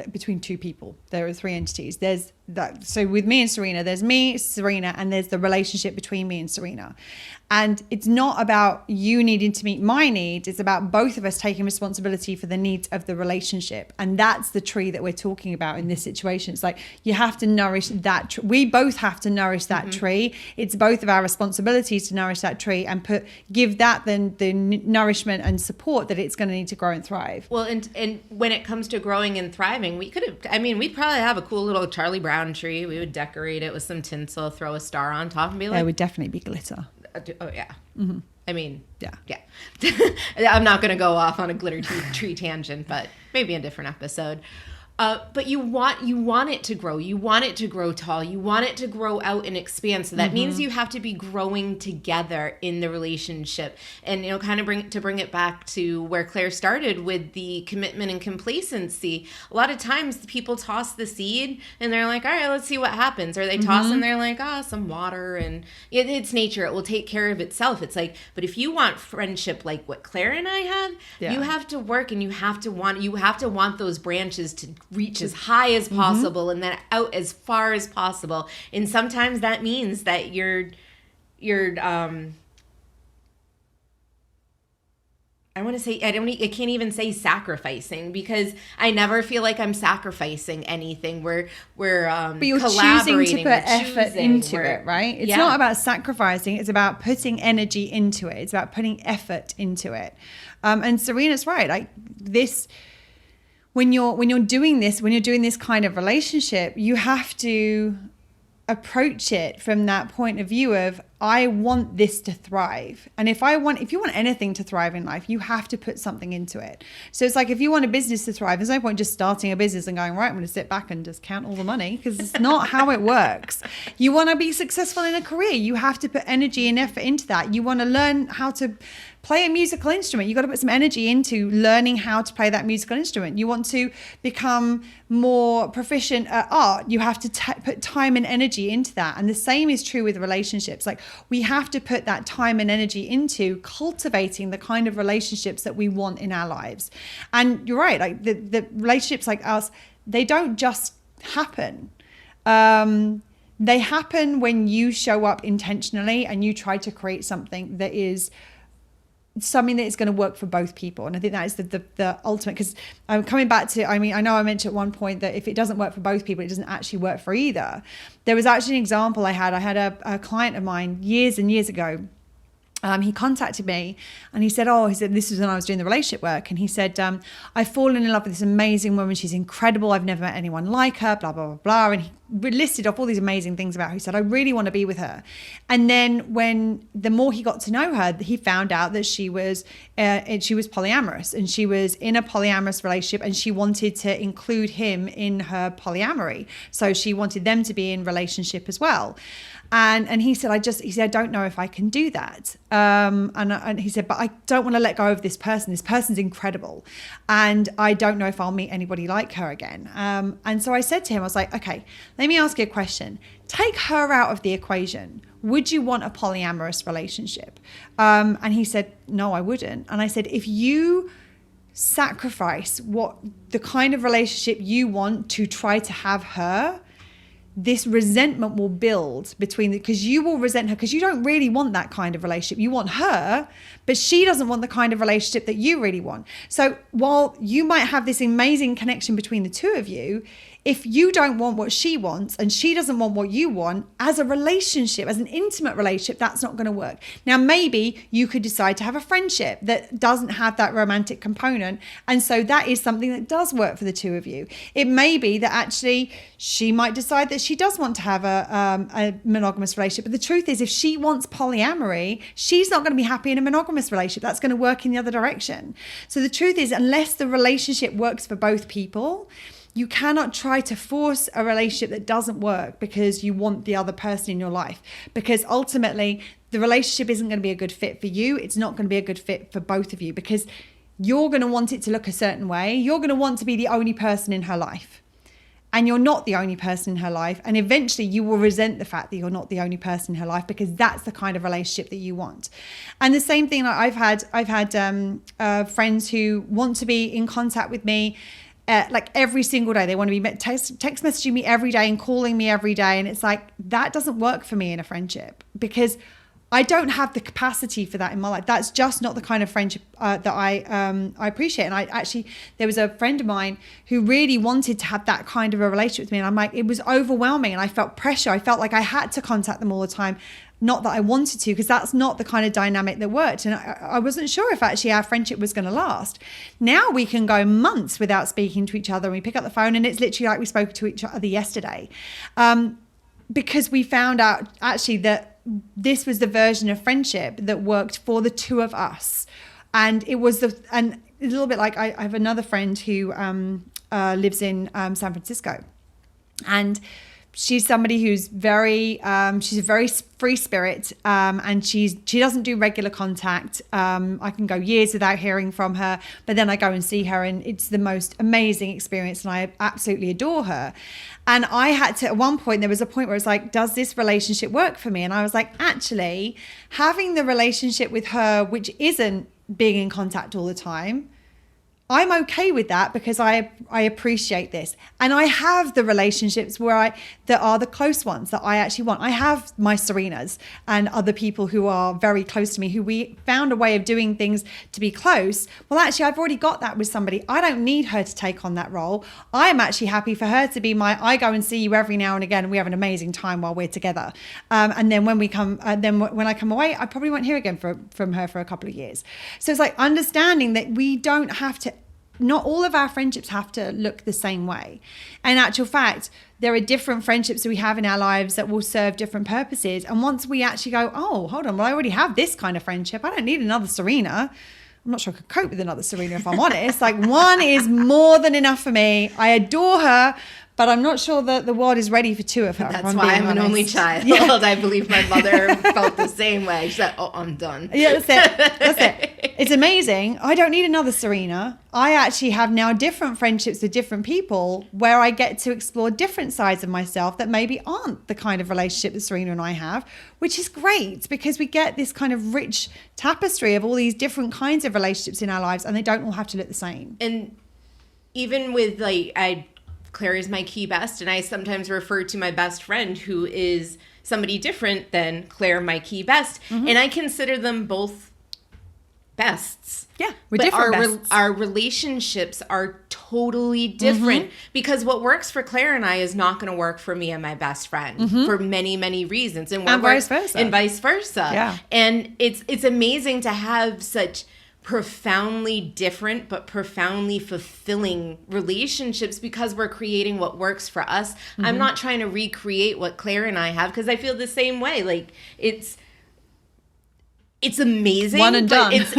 between two people, there are three entities. There's that. So with me and Serena, there's me, Serena, and there's the relationship between me and Serena. And it's not about you needing to meet my needs. It's about both of us taking responsibility for the needs of the relationship. And that's the tree that we're talking about in this situation. It's like, you have to nourish that. We both have to nourish that tree. It's both of our responsibilities to nourish that tree and give that then the nourishment and support that it's going to need to grow and thrive. Well, and when it comes to growing and thriving, we'd probably have a cool little Charlie Brown tree. We would decorate it with some tinsel, throw a star on top, and be like, there would definitely be glitter. Oh, yeah. I mean, yeah. I'm not going to go off on a glitter tree tangent, but maybe a different episode. But you want it to grow. You want it to grow tall. You want it to grow out and expand. So that means you have to be growing together in the relationship. And kind of bring it back to where Claire started with the commitment and complacency. A lot of times people toss the seed and they're like, all right, let's see what happens. Or they toss and they're like, some water, and it's nature. It will take care of itself. It's like, but if you want friendship like what Claire and I have, you have to work, and you have to want those branches to reach as high as possible and then out as far as possible. And sometimes that means that you're I can't even say sacrificing, because I never feel like I'm sacrificing anything. We're but you're choosing to put effort into it, right? It's not about sacrificing. It's about putting energy into it. It's about putting effort into it. And Serena's right. Like this, when you're doing this kind of relationship, you have to approach it from that point of view of, I want this to thrive. And if you want anything to thrive in life, you have to put something into it. So it's like, if you want a business to thrive, there's no point just starting a business and going, right, I'm going to sit back and just count all the money, because it's not how it works. You want to be successful in a career, you have to put energy and effort into that. You want to learn how to play a musical instrument, you got to put some energy into learning how to play that musical instrument. You want to become more proficient at art, you have to put time and energy into that. And the same is true with relationships. Like, we have to put that time and energy into cultivating the kind of relationships that we want in our lives. And you're right, like the relationships like us, they don't just happen. They happen when you show up intentionally and you try to create something that is going to work for both people. And I think that is the ultimate, because I'm coming back to, I know I mentioned at one point that if it doesn't work for both people, it doesn't actually work for either. There was actually an example I had a client of mine years and years ago. He contacted me and he said, this was when I was doing the relationship work. And he said, I've fallen in love with this amazing woman. She's incredible. I've never met anyone like her, blah, blah, blah, blah. And he listed off all these amazing things about her. He said, I really want to be with her. And then the more he got to know her, he found out that she was polyamorous, and she was in a polyamorous relationship, and she wanted to include him in her polyamory. So she wanted them to be in relationship as well. And he said, I don't know if I can do that. And he said, but I don't want to let go of this person. This person's incredible. And I don't know if I'll meet anybody like her again. And so I said to him, I was like, okay, let me ask you a question. Take her out of the equation. Would you want a polyamorous relationship? And he said, no, I wouldn't. And I said, if you sacrifice what the kind of relationship you want to try to have her, this resentment will build between because you will resent her because you don't really want that kind of relationship. You want her, but she doesn't want the kind of relationship that you really want. So while you might have this amazing connection between the two of you, if you don't want what she wants and she doesn't want what you want, as a relationship, as an intimate relationship, that's not going to work. Now, maybe you could decide to have a friendship that doesn't have that romantic component. And so that is something that does work for the two of you. It may be that actually she might decide that she does want to have a monogamous relationship. But the truth is, if she wants polyamory, she's not going to be happy in a monogamous relationship. That's going to work in the other direction. So the truth is, unless the relationship works for both people, you cannot try to force a relationship that doesn't work because you want the other person in your life. Because ultimately, the relationship isn't going to be a good fit for you. It's not going to be a good fit for both of you because you're going to want it to look a certain way. You're going to want to be the only person in her life. And you're not the only person in her life. And eventually you will resent the fact that you're not the only person in her life because that's the kind of relationship that you want. And the same thing, I've had friends who want to be in contact with me like every single day. They want to be text messaging me every day and calling me every day. And it's like, that doesn't work for me in a friendship because I don't have the capacity for that in my life. That's just not the kind of friendship that I appreciate. And there was a friend of mine who really wanted to have that kind of a relationship with me. And I'm like, it was overwhelming. And I felt pressure. I felt like I had to contact them all the time. Not that I wanted to, because that's not the kind of dynamic that worked. And I wasn't sure if actually our friendship was going to last. Now we can go months without speaking to each other. And we pick up the phone and it's literally like we spoke to each other yesterday. Because we found out actually that this was the version of friendship that worked for the two of us. And it was and a little bit like I have another friend who lives in San Francisco. And she's somebody who's she's a very free spirit, and she doesn't do regular contact. I can go years without hearing from her, but then I go and see her and it's the most amazing experience and I absolutely adore her. And I had to, at one point, there was a point where it's like, does this relationship work for me? And I was like, actually, having the relationship with her, which isn't being in contact all the time, I'm okay with that because I appreciate this. And I have the relationships that are the close ones that I actually want. I have my Serenas and other people who are very close to me, who we found a way of doing things to be close. Well, actually, I've already got that with somebody. I don't need her to take on that role. I am actually happy for her to be I go and see you every now and again and we have an amazing time while we're together. And then when I come away, I probably won't hear again from her for a couple of years. So it's like understanding that we don't have to, not all of our friendships have to look the same way. In actual fact, there are different friendships that we have in our lives that will serve different purposes. And once we actually go, oh, hold on, well, I already have this kind of friendship. I don't need another Serena. I'm not sure I could cope with another Serena if I'm honest. Like one is more than enough for me. I adore her, but I'm not sure that the world is ready for two of her. That's why I'm an only child. Yeah. I believe my mother felt the same way. She said, oh, I'm done. Yeah, that's it. It's amazing. I don't need another Serena. I actually have now different friendships with different people where I get to explore different sides of myself that maybe aren't the kind of relationship that Serena and I have, which is great because we get this kind of rich tapestry of all these different kinds of relationships in our lives and they don't all have to look the same. And even with Claire is my key best, and I sometimes refer to my best friend who is somebody different than Claire, my key best, and I consider them both bests. Yeah, we're different bests. Our relationships are totally different because what works for Claire and I is not going to work for me and my best friend for many, many reasons, and vice versa. And vice versa. Yeah, and it's amazing to have such profoundly different but profoundly fulfilling relationships because we're creating what works for us. I'm not trying to recreate what Claire and I have because I feel the same way. Like it's amazing. One and done. It's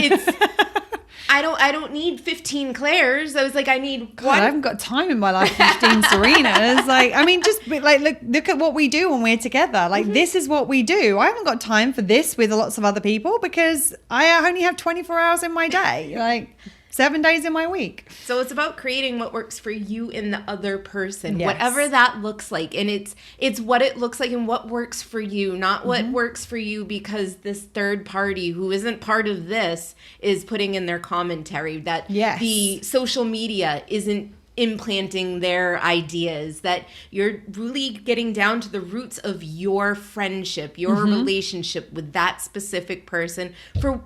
I don't need 15 Claires. I was like, I need one. I haven't got time in my life for 15 Serenas. Like, I mean, just like look at what we do when we're together. Like, this is what we do. I haven't got time for this with lots of other people because I only have 24 hours in my day. Like, 7 days in my week. So it's about creating what works for you and the other person, Yes. whatever that looks like. And it's what it looks like and what works for you, not what works for you because this third party who isn't part of this is putting in their commentary, that the social media isn't implanting their ideas, that you're really getting down to the roots of your friendship, your relationship with that specific person. For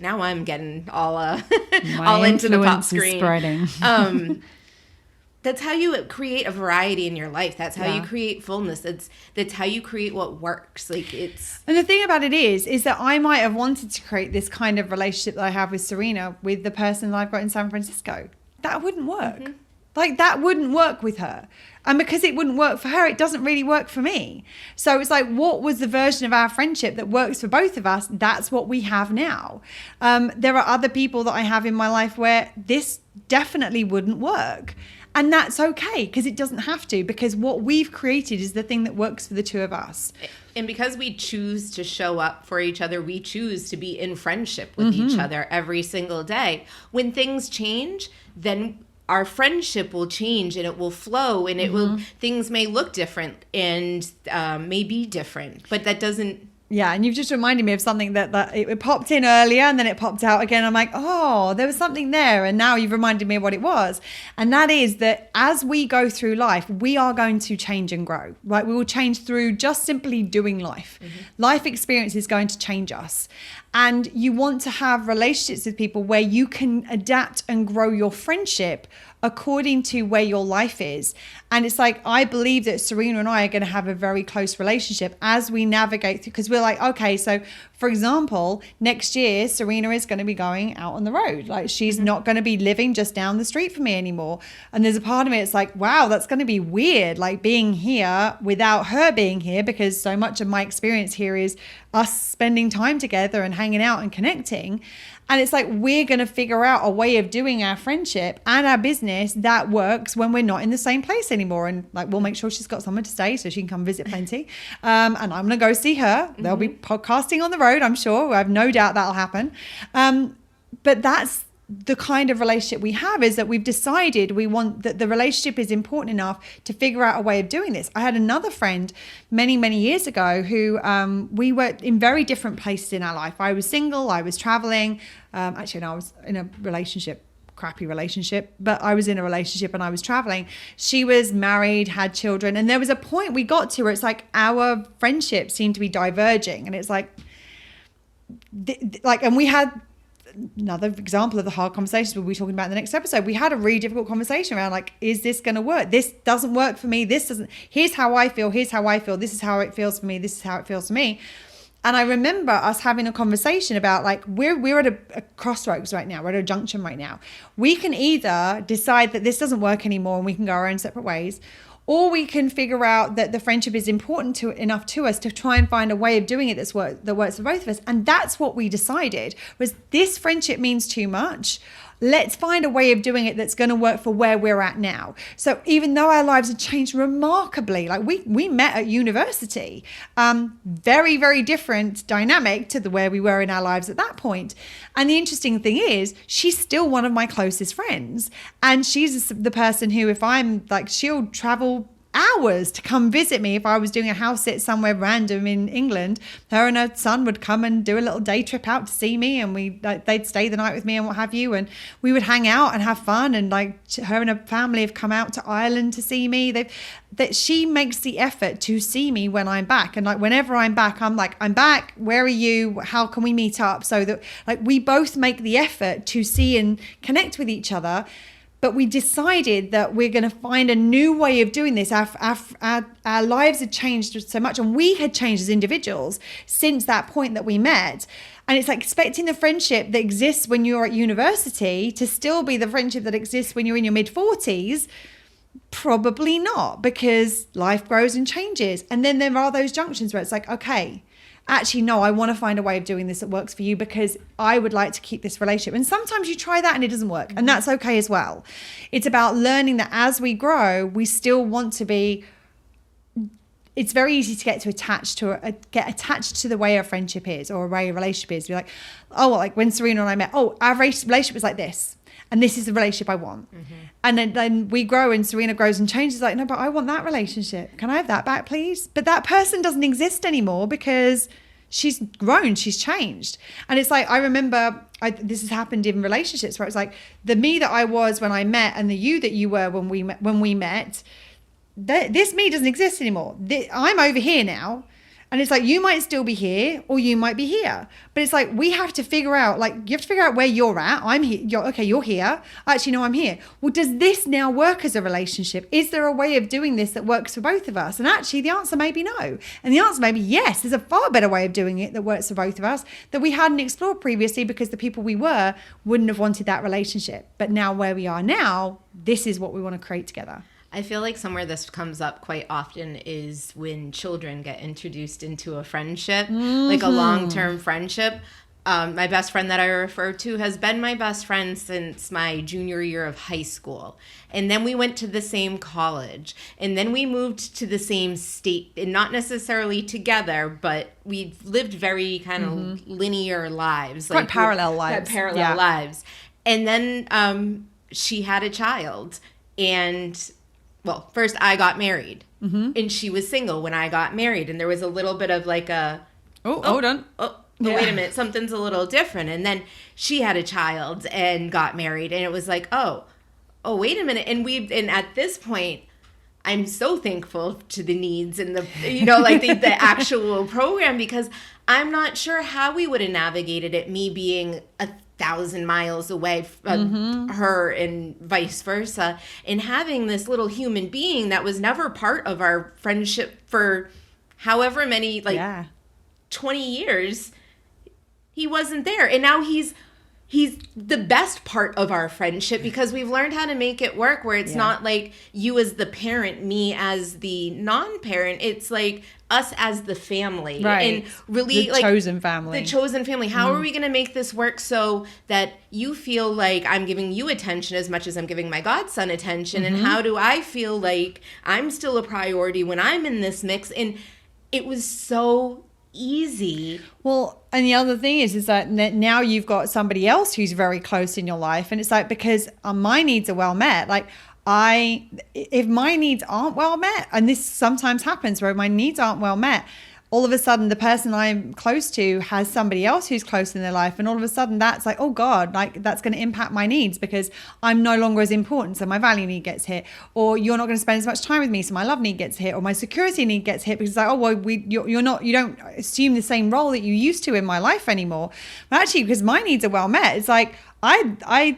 now I'm getting all into the pop screen. That's how you create a variety in your life. That's how you create fullness. That's how you create what works. Like it's. And the thing about it is that I might have wanted to create this kind of relationship that I have with Serena, with the person that I've got in San Francisco. That wouldn't work. Mm-hmm. Like that wouldn't work with her. And because it wouldn't work for her, it doesn't really work for me. So it's like, what was the version of our friendship that works for both of us? That's what we have now. There are other people that I have in my life where this definitely wouldn't work. And that's okay, because it doesn't have to, because what we've created is the thing that works for the two of us. And because we choose to show up for each other, we choose to be in friendship with each other every single day. When things change, then our friendship will change and it will flow and it will, things may look different and may be different, but that doesn't. Yeah, and you've just reminded me of something that it popped in earlier and then it popped out again. I'm like, oh, there was something there. And now you've reminded me of what it was. And that is that as we go through life, we are going to change and grow, right? We will change through just simply doing life. Life experience is going to change us. And you want to have relationships with people where you can adapt and grow your friendship according to where your life is. And it's like, I believe that Serena and I are going to have a very close relationship as we navigate through, because we're like, okay, so for example, next year, Serena is going to be going out on the road. Like she's not going to be living just down the street from me anymore. And there's a part of me, it's like, wow, that's going to be weird, like being here without her being here, because so much of my experience here is us spending time together and hanging out and connecting. And it's like, we're going to figure out a way of doing our friendship and our business that works when we're not in the same place anymore. And like, we'll make sure she's got somewhere to stay so she can come visit plenty. And I'm going to go see her. They'll be podcasting on the road, I'm sure. I have no doubt that'll happen. But that's the kind of relationship we have, is that we've decided we want that the relationship is important enough to figure out a way of doing this. I had another friend many, many years ago who we were in very different places in our life. I was single, I was traveling. Actually, no, I was in a relationship, crappy relationship, but I was in a relationship and I was traveling. She was married, had children. And there was a point we got to where it's like our friendship seemed to be diverging. And it's like, and we had another example of the hard conversations we'll be talking about in the next episode. We had a really difficult conversation around like, is this going to work? This doesn't work for me. This doesn't, here's how I feel. Here's how I feel. This is how it feels for me. This is how it feels for me. And I remember us having a conversation about like, we're at a crossroads right now. We're at a junction right now. We can either decide that this doesn't work anymore and we can go our own separate ways, or we can figure out that the friendship is important enough to us to try and find a way of doing it that works for both of us. And that's what we decided, was this friendship means too much. Let's find a way of doing it that's going to work for where we're at now. So even though our lives have changed remarkably, like we met at university, very, very different dynamic to where we were in our lives at that point. And the interesting thing is, she's still one of my closest friends. And she's the person who, if I'm like, she'll travel hours to come visit me. If I was doing a house sit somewhere random in England, her and her son would come and do a little day trip out to see me, and they'd stay the night with me and what have you, and we would hang out and have fun. And like, her and her family have come out to Ireland to see me. That she makes the effort to see me when I'm back. And like, whenever I'm back, I'm like, I'm back, where are you, how can we meet up? So that like, we both make the effort to see and connect with each other. But we decided that we're going to find a new way of doing this. Our lives had changed so much, and we had changed as individuals since that point that we met. And it's like expecting the friendship that exists when you're at university to still be the friendship that exists when you're in your mid-40s. Probably not, because life grows and changes. And then there are those junctions where it's like, okay, actually, no, I want to find a way of doing this that works for you, because I would like to keep this relationship. And sometimes you try that and it doesn't work, and that's okay as well. It's about learning that as we grow, we still want to be it's very easy to get attached to the way a friendship is or a way a relationship is. Be like, oh, well, like when Serena and I met, oh, our relationship is like this. And this is the relationship I want. Mm-hmm. And then we grow and Serena grows and changes. Like, no, but I want that relationship. Can I have that back, please? But that person doesn't exist anymore because she's grown, she's changed. And it's like, I remember this has happened in relationships where it's like the me that I was when I met and the you that you were when we met, this me doesn't exist anymore. I'm over here now. And it's like, you might still be here or you might be here. But it's like, we have to figure out, like, you have to figure out where you're at. I'm here. You're here. Actually, no, I'm here. Well, does this now work as a relationship? Is there a way of doing this that works for both of us? And actually, the answer may be no. And the answer may be yes. There's a far better way of doing it that works for both of us that we hadn't explored previously because the people we were wouldn't have wanted that relationship. But now where we are now, this is what we want to create together. I feel like somewhere this comes up quite often is when children get introduced into a friendship, like a long-term friendship. My best friend that I refer to has been my best friend since my junior year of high school. And then we went to the same college. And then we moved to the same state. And not necessarily together, but we lived very kind of linear lives. Quite like parallel lives. Parallel lives. And then she had a child. And... well, first I got married and she was single when I got married. And there was a little bit of like hold on. Wait a minute, something's a little different. And then she had a child and got married. And it was like, oh, wait a minute. And at this point, I'm so thankful to the needs and the, like the actual program, because I'm not sure how we would have navigated it, me being 1,000 miles away from her and vice versa, and having this little human being that was never part of our friendship for however many 20 years, he wasn't there. And now he's the best part of our friendship because we've learned how to make it work where it's not like you as the parent, me as the non-parent. It's like us as the family. Right. And really the chosen family. The chosen family. How are we going to make this work so that you feel like I'm giving you attention as much as I'm giving my godson attention? And how do I feel like I'm still a priority when I'm in this mix? And it was so easy. Well, and the other thing is that now you've got somebody else who's very close in your life, and it's like, because my needs are well met, like if my needs aren't well met, and this sometimes happens where my needs aren't well met, all of a sudden the person I'm close to has somebody else who's close in their life, and all of a sudden that's like, oh God, like that's going to impact my needs because I'm no longer as important, so my value need gets hit, or you're not going to spend as much time with me, so my love need gets hit, or my security need gets hit because it's like, oh well, you don't assume the same role that you used to in my life anymore. But actually, because my needs are well met, it's like I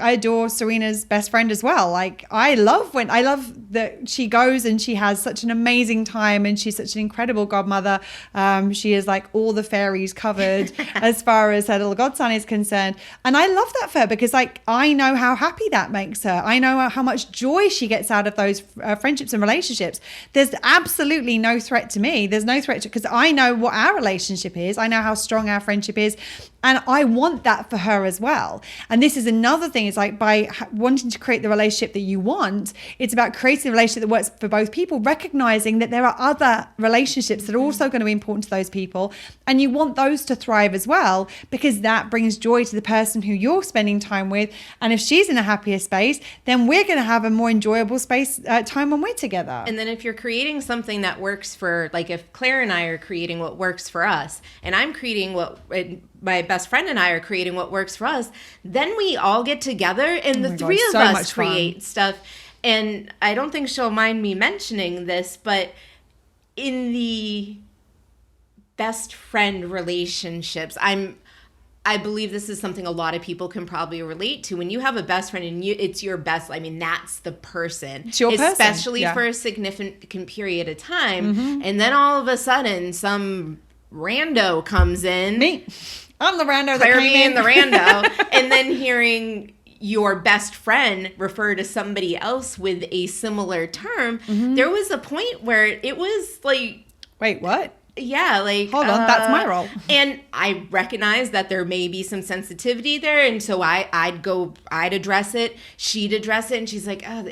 adore Serena's best friend as well. Like I love that she goes and she has such an amazing time and she's such an incredible godmother. She is like all the fairies covered as far as her little godson is concerned. And I love that for her because like I know how happy that makes her. I know how much joy she gets out of those friendships and relationships. There's absolutely no threat to me. There's no threat because I know what our relationship is. I know how strong our friendship is. And I want that for her as well. And this is another thing. It's like by wanting to create the relationship that you want, it's about creating a relationship that works for both people, recognizing that there are other relationships that are also going to be important to those people. And you want those to thrive as well, because that brings joy to the person who you're spending time with. And if she's in a happier space, then we're going to have a more enjoyable space time when we're together. And then if you're creating something that works for, like if Claire and I are creating what works for us, and I'm creating what my best friend and I are creating what works for us, then we all get together and the three of us create stuff. And I don't think she'll mind me mentioning this, but in the best friend relationships, I believe this is something a lot of people can probably relate to. When you have a best friend and it's your best, I mean, that's the person. It's your especially person. For a significant period of time. And then all of a sudden, some rando comes in. Me. I'm the rando that came in. the rando. And then hearing your best friend refer to somebody else with a similar term, there was a point where it was like... Wait, what? Yeah, like... Hold on, that's my role. And I recognize that there may be some sensitivity there, and so I'd address it, she'd address it, and she's like, oh,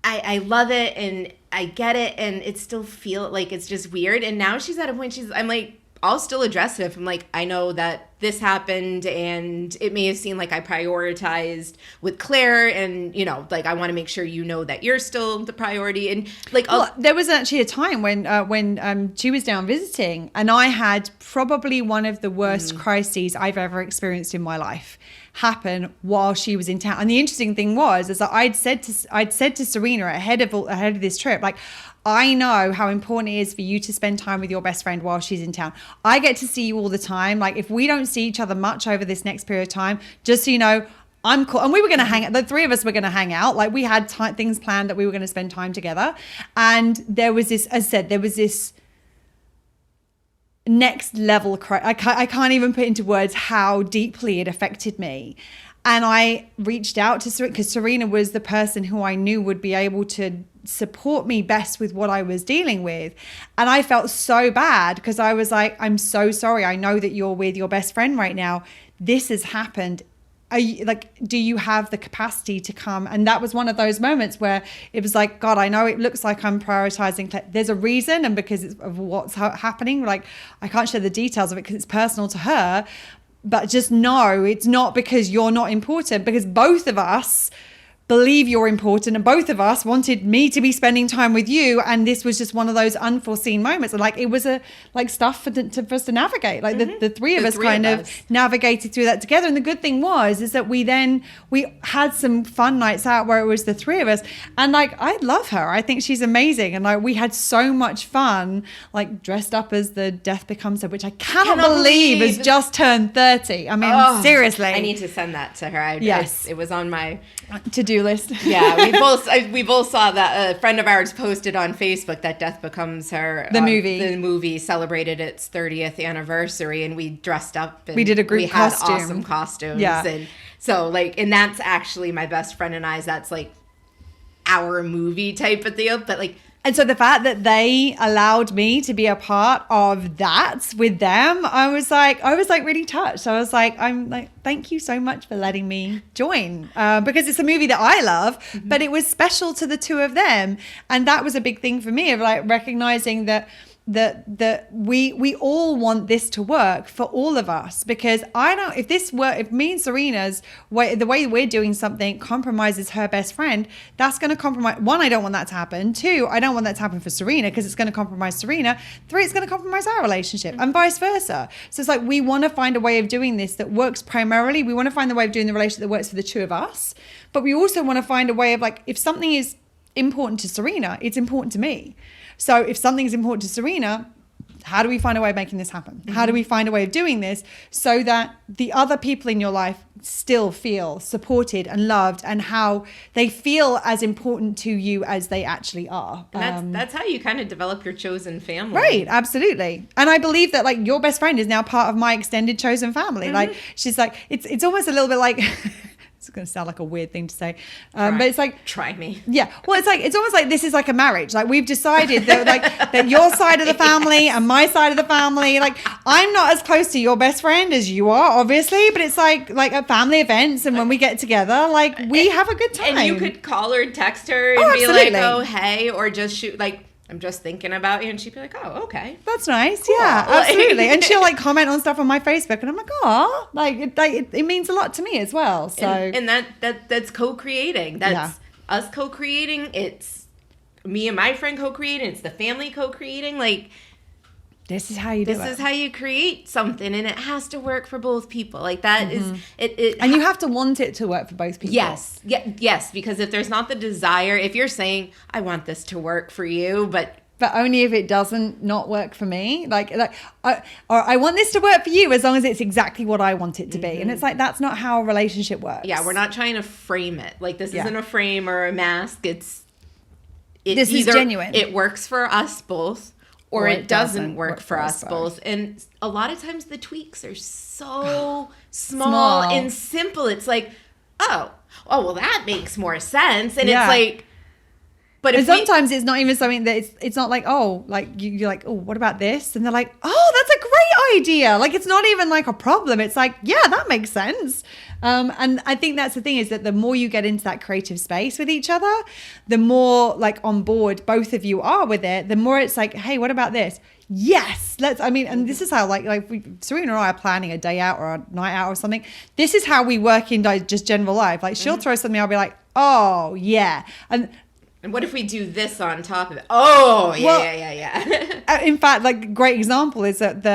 I love it, and I get it, and it still feel like it's just weird. And now she's at a point, I'm like, I'll still address it if I'm like, I know that this happened and it may have seemed like I prioritized with Claire, and, you know, like, I want to make sure you know that you're still the priority. And like, well, there was actually a time when she was down visiting, and I had probably one of the worst crises I've ever experienced in my life happen while she was in town. And the interesting thing was, is that I'd said to Serena ahead of this trip, like, I know how important it is for you to spend time with your best friend while she's in town. I get to see you all the time. Like, if we don't see each other much over this next period of time, just so you know, I'm cool. And we were going to hang out. The three of us were going to hang out. Like, we had things planned that we were going to spend time together. And there was this, as I said, there was this next level. I can't even put into words how deeply it affected me. And I reached out to Serena, because Serena was the person who I knew would be able to support me best with what I was dealing with. And I felt so bad, because I was like, I'm so sorry. I know that you're with your best friend right now. This has happened. Do you have the capacity to come? And that was one of those moments where it was like, God, I know it looks like I'm prioritizing. There's a reason, and because of what's happening, like, I can't share the details of it because it's personal to her. But just know it's not because you're not important, because both of us believe you're important, and both of us wanted me to be spending time with you, and this was just one of those unforeseen moments. And like, it was stuff for us to navigate. Like, the three of us kind of navigated through that together. And the good thing is that we had some fun nights out where it was the three of us, and like, I love her. I think she's amazing, and like, we had so much fun, like, dressed up as the Death Becomes Her, which I cannot believe has just turned 30. I mean, seriously, I need to send that to her. Yes, it was on my to-do list. Yeah, we both saw that. A friend of ours posted on Facebook that Death Becomes Her, the movie celebrated its 30th anniversary, and we dressed up. And we did a group costume. Had awesome costumes. Yeah. And so, like, and that's actually my best friend and I's. That's like our movie type of deal. But like, and so the fact that they allowed me to be a part of that with them, I was like really touched. I was like, I'm like, thank you so much for letting me join, because it's a movie that I love, but it was special to the two of them. And that was a big thing for me, of like recognizing that we all want this to work for all of us, because if me and Serena's way, the way we're doing something compromises her best friend, that's going to compromise. One, I don't want that to happen. Two, I don't want that to happen for Serena, because it's going to compromise Serena. Three, it's going to compromise our relationship, and vice versa. So it's like, we want to find a way of doing this that works primarily. We want to find the way of doing the relationship that works for the two of us, but we also want to find a way of, like, if something is important to Serena, it's important to me. So if something's important to Serena, how do we find a way of making this happen? How do we find a way of doing this so that the other people in your life still feel supported and loved, and how they feel as important to you as they actually are? And that's how you kind of develop your chosen family. Right, absolutely. And I believe that, like, your best friend is now part of my extended chosen family. Like, she's like, it's almost a little bit like... It's going to sound like a weird thing to say, but it's like, try me. Yeah, well, it's almost like this is like a marriage. Like, we've decided that, like, that your side of the family and my side of the family. Like, I'm not as close to your best friend as you are, obviously, but it's like at family events, and when we get together, like, we have a good time. And you could call her, text her, and be like, "Oh, hey," or just shoot like, "I'm just thinking about you," and she'd be like, "Oh, okay, that's nice." Cool. Yeah, absolutely. And she'll like comment on stuff on my Facebook, and I'm like, "Oh, like it means a lot to me as well." So and that's co-creating. That's us co-creating. It's me and my friend co-creating. It's the family co-creating. Like, this is how you do it. This is how you create something, and it has to work for both people. Like, that is it. And you have to want it to work for both people. Yes, yes. Because if there's not the desire, if you're saying, "I want this to work for you," but only if it doesn't not work for me, I want this to work for you as long as it's exactly what I want it to be. And it's like, that's not how a relationship works. Yeah, we're not trying to frame it. Like, this isn't a frame or a mask. This is genuine. It works for us both, or it doesn't work for us both. And a lot of times the tweaks are so small and simple. It's like, oh, well, that makes more sense. And it's like, But and if we, sometimes it's not even something that it's not like, oh, like you're like, oh, what about this? And they're like, oh, that's a great idea. Like, it's not even like a problem. It's like, yeah, that makes sense. And I think that's the thing, is that the more you get into that creative space with each other, the more like on board both of you are with it, the more it's like, hey, what about this? Yes, and this is how Serena and I are planning a day out or a night out or something. This is how we work in just general life. Like, she'll throw something, I'll be like, oh yeah. And what if we do this on top of it? Oh, yeah. In fact, like, great example is that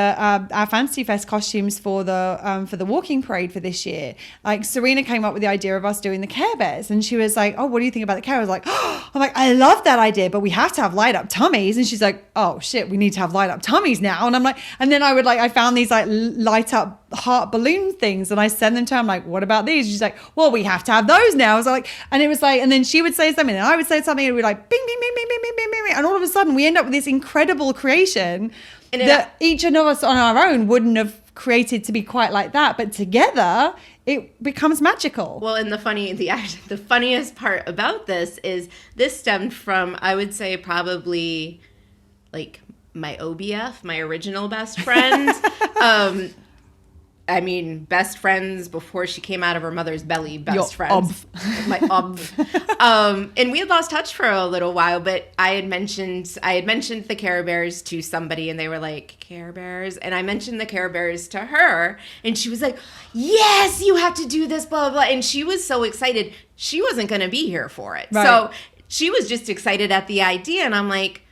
our Fantasy Fest costumes for the walking parade for this year. Like, Serena came up with the idea of us doing the Care Bears, and she was like, "Oh, what do you think about the Care?" I was like, oh, I'm like, I love that idea, but we have to have light up tummies. And she's like, oh shit, we need to have light up tummies now. And I'm like, and then I found these like light up heart balloon things, and I send them to her. I'm like, what about these? She's like, well, we have to have those now. I was like, and it was like, and then she would say something and I would say something, and we'd like bing, bing, bing, bing, bing, bing, bing, bing, and all of a sudden we end up with this incredible creation that each of us on our own wouldn't have created to be quite like that, but together it becomes magical. Well, and the funniest part about this is this stemmed from, I would say, probably like my OBF, my original best friend. I mean, best friends before she came out of her mother's belly, best friends. My and we had lost touch for a little while, but I had mentioned the Care Bears to somebody, and they were like, Care Bears? And I mentioned the Care Bears to her, and she was like, yes, you have to do this, blah, blah, blah. And she was so excited. She wasn't going to be here for it. Right. So she was just excited at the idea, and I'm like,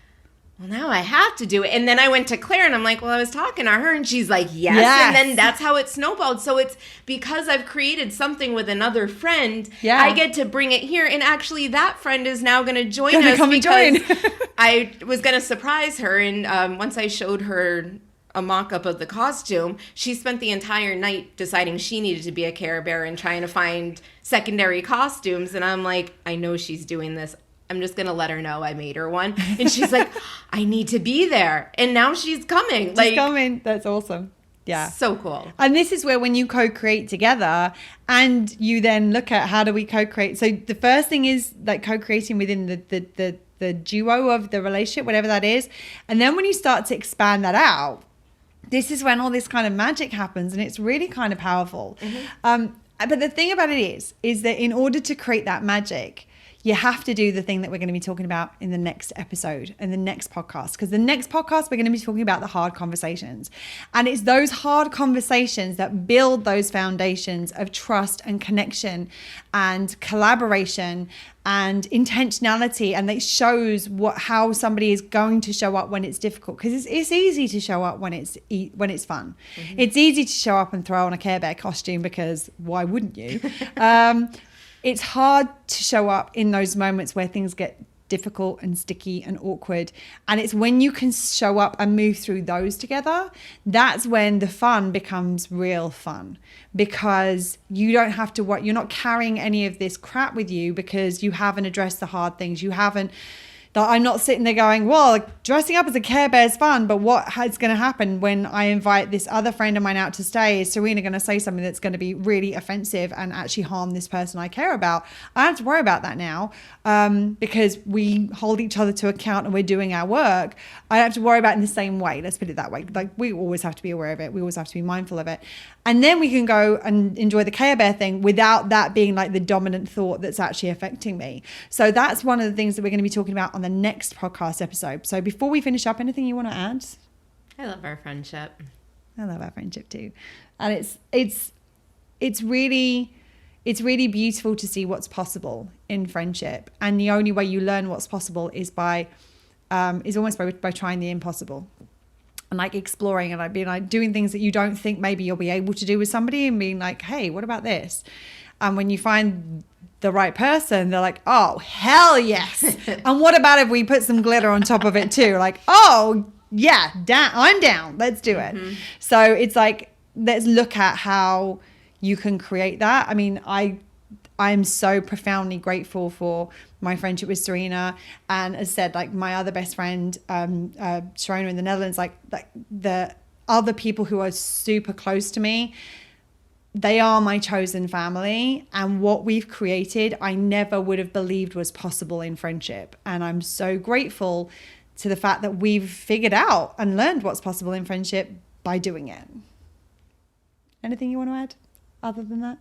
well, now I have to do it. And then I went to Claire and I'm like, well, I was talking to her, and she's like, yes. And then that's how it snowballed. So it's because I've created something with another friend, I get to bring it here. And actually that friend is now going to join us because I was going to surprise her. And once I showed her a mock-up of the costume, she spent the entire night deciding she needed to be a Care Bear and trying to find secondary costumes. And I'm like, I know she's doing this. I'm just going to let her know I made her one. And she's like, I need to be there. And now she's coming. She's coming. That's awesome. Yeah. So cool. And this is where when you co-create together and you then look at how do we co-create. So the first thing is like co-creating within the duo of the relationship, whatever that is. And then when you start to expand that out, this is when all this kind of magic happens, and it's really kind of powerful. Mm-hmm. But the thing about it is that in order to create that magic, you have to do the thing that we're going to be talking about in the next episode and the next podcast. Because the next podcast, we're going to be talking about the hard conversations. And it's those hard conversations that build those foundations of trust and connection and collaboration and intentionality. And it shows how somebody is going to show up when it's difficult. Because it's easy to show up when it's fun. Mm-hmm. It's easy to show up and throw on a Care Bear costume, because why wouldn't you? It's hard to show up in those moments where things get difficult and sticky and awkward. And it's when you can show up and move through those together, that's when the fun becomes real fun, because you don't have to you're not carrying any of this crap with you because you haven't addressed the hard things. I'm not sitting there going, well, dressing up as a Care Bear is fun, but what is going to happen when I invite this other friend of mine out to stay? Is Serena going to say something that's going to be really offensive and actually harm this person I care about? I don't have to worry about that now, because we hold each other to account and we're doing our work. I don't have to worry about it in the same way. Let's put it that way. Like, we always have to be aware of it. We always have to be mindful of it. And then we can go and enjoy the Care Bear thing without that being like the dominant thought that's actually affecting me. So that's one of the things that we're going to be talking about on the next podcast episode. So before we finish up, anything you want to add? I love our friendship. I love our friendship too. And it's really beautiful to see what's possible in friendship. And the only way you learn what's possible is almost by trying the impossible. And like exploring and being like doing things that you don't think maybe you'll be able to do with somebody, and being like, hey, what about this? And when you find the right person, they're like, oh, hell yes. And what about if we put some glitter on top of it too? Like, oh yeah, I'm down. Let's do it. Mm-hmm. So it's like, let's look at how you can create that. I mean, I'm so profoundly grateful for my friendship with Serena, and as said, like my other best friend, Sharona in the Netherlands, like the other people who are super close to me. they are my chosen family, and what we've created, I never would have believed was possible in friendship. And I'm so grateful to the fact that we've figured out and learned what's possible in friendship by doing it. Anything you want to add other than that?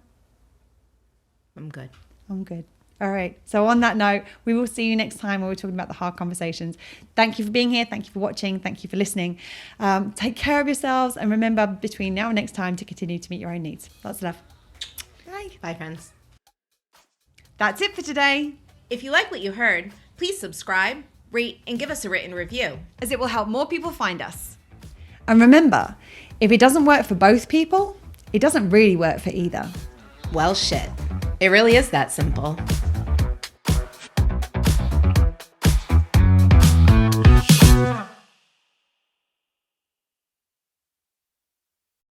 I'm good. I'm good. All right. So on that note, we will see you next time when we're talking about the hard conversations. Thank you for being here. Thank you for watching. Thank you for listening. Take care of yourselves, and remember, between now and next time, to continue to meet your own needs. Lots of love. Bye. Bye, friends. That's it for today. If you like what you heard, please subscribe, rate, and give us a written review, as it will help more people find us. And remember, if it doesn't work for both people, it doesn't really work for either. Well, shit. It really is that simple.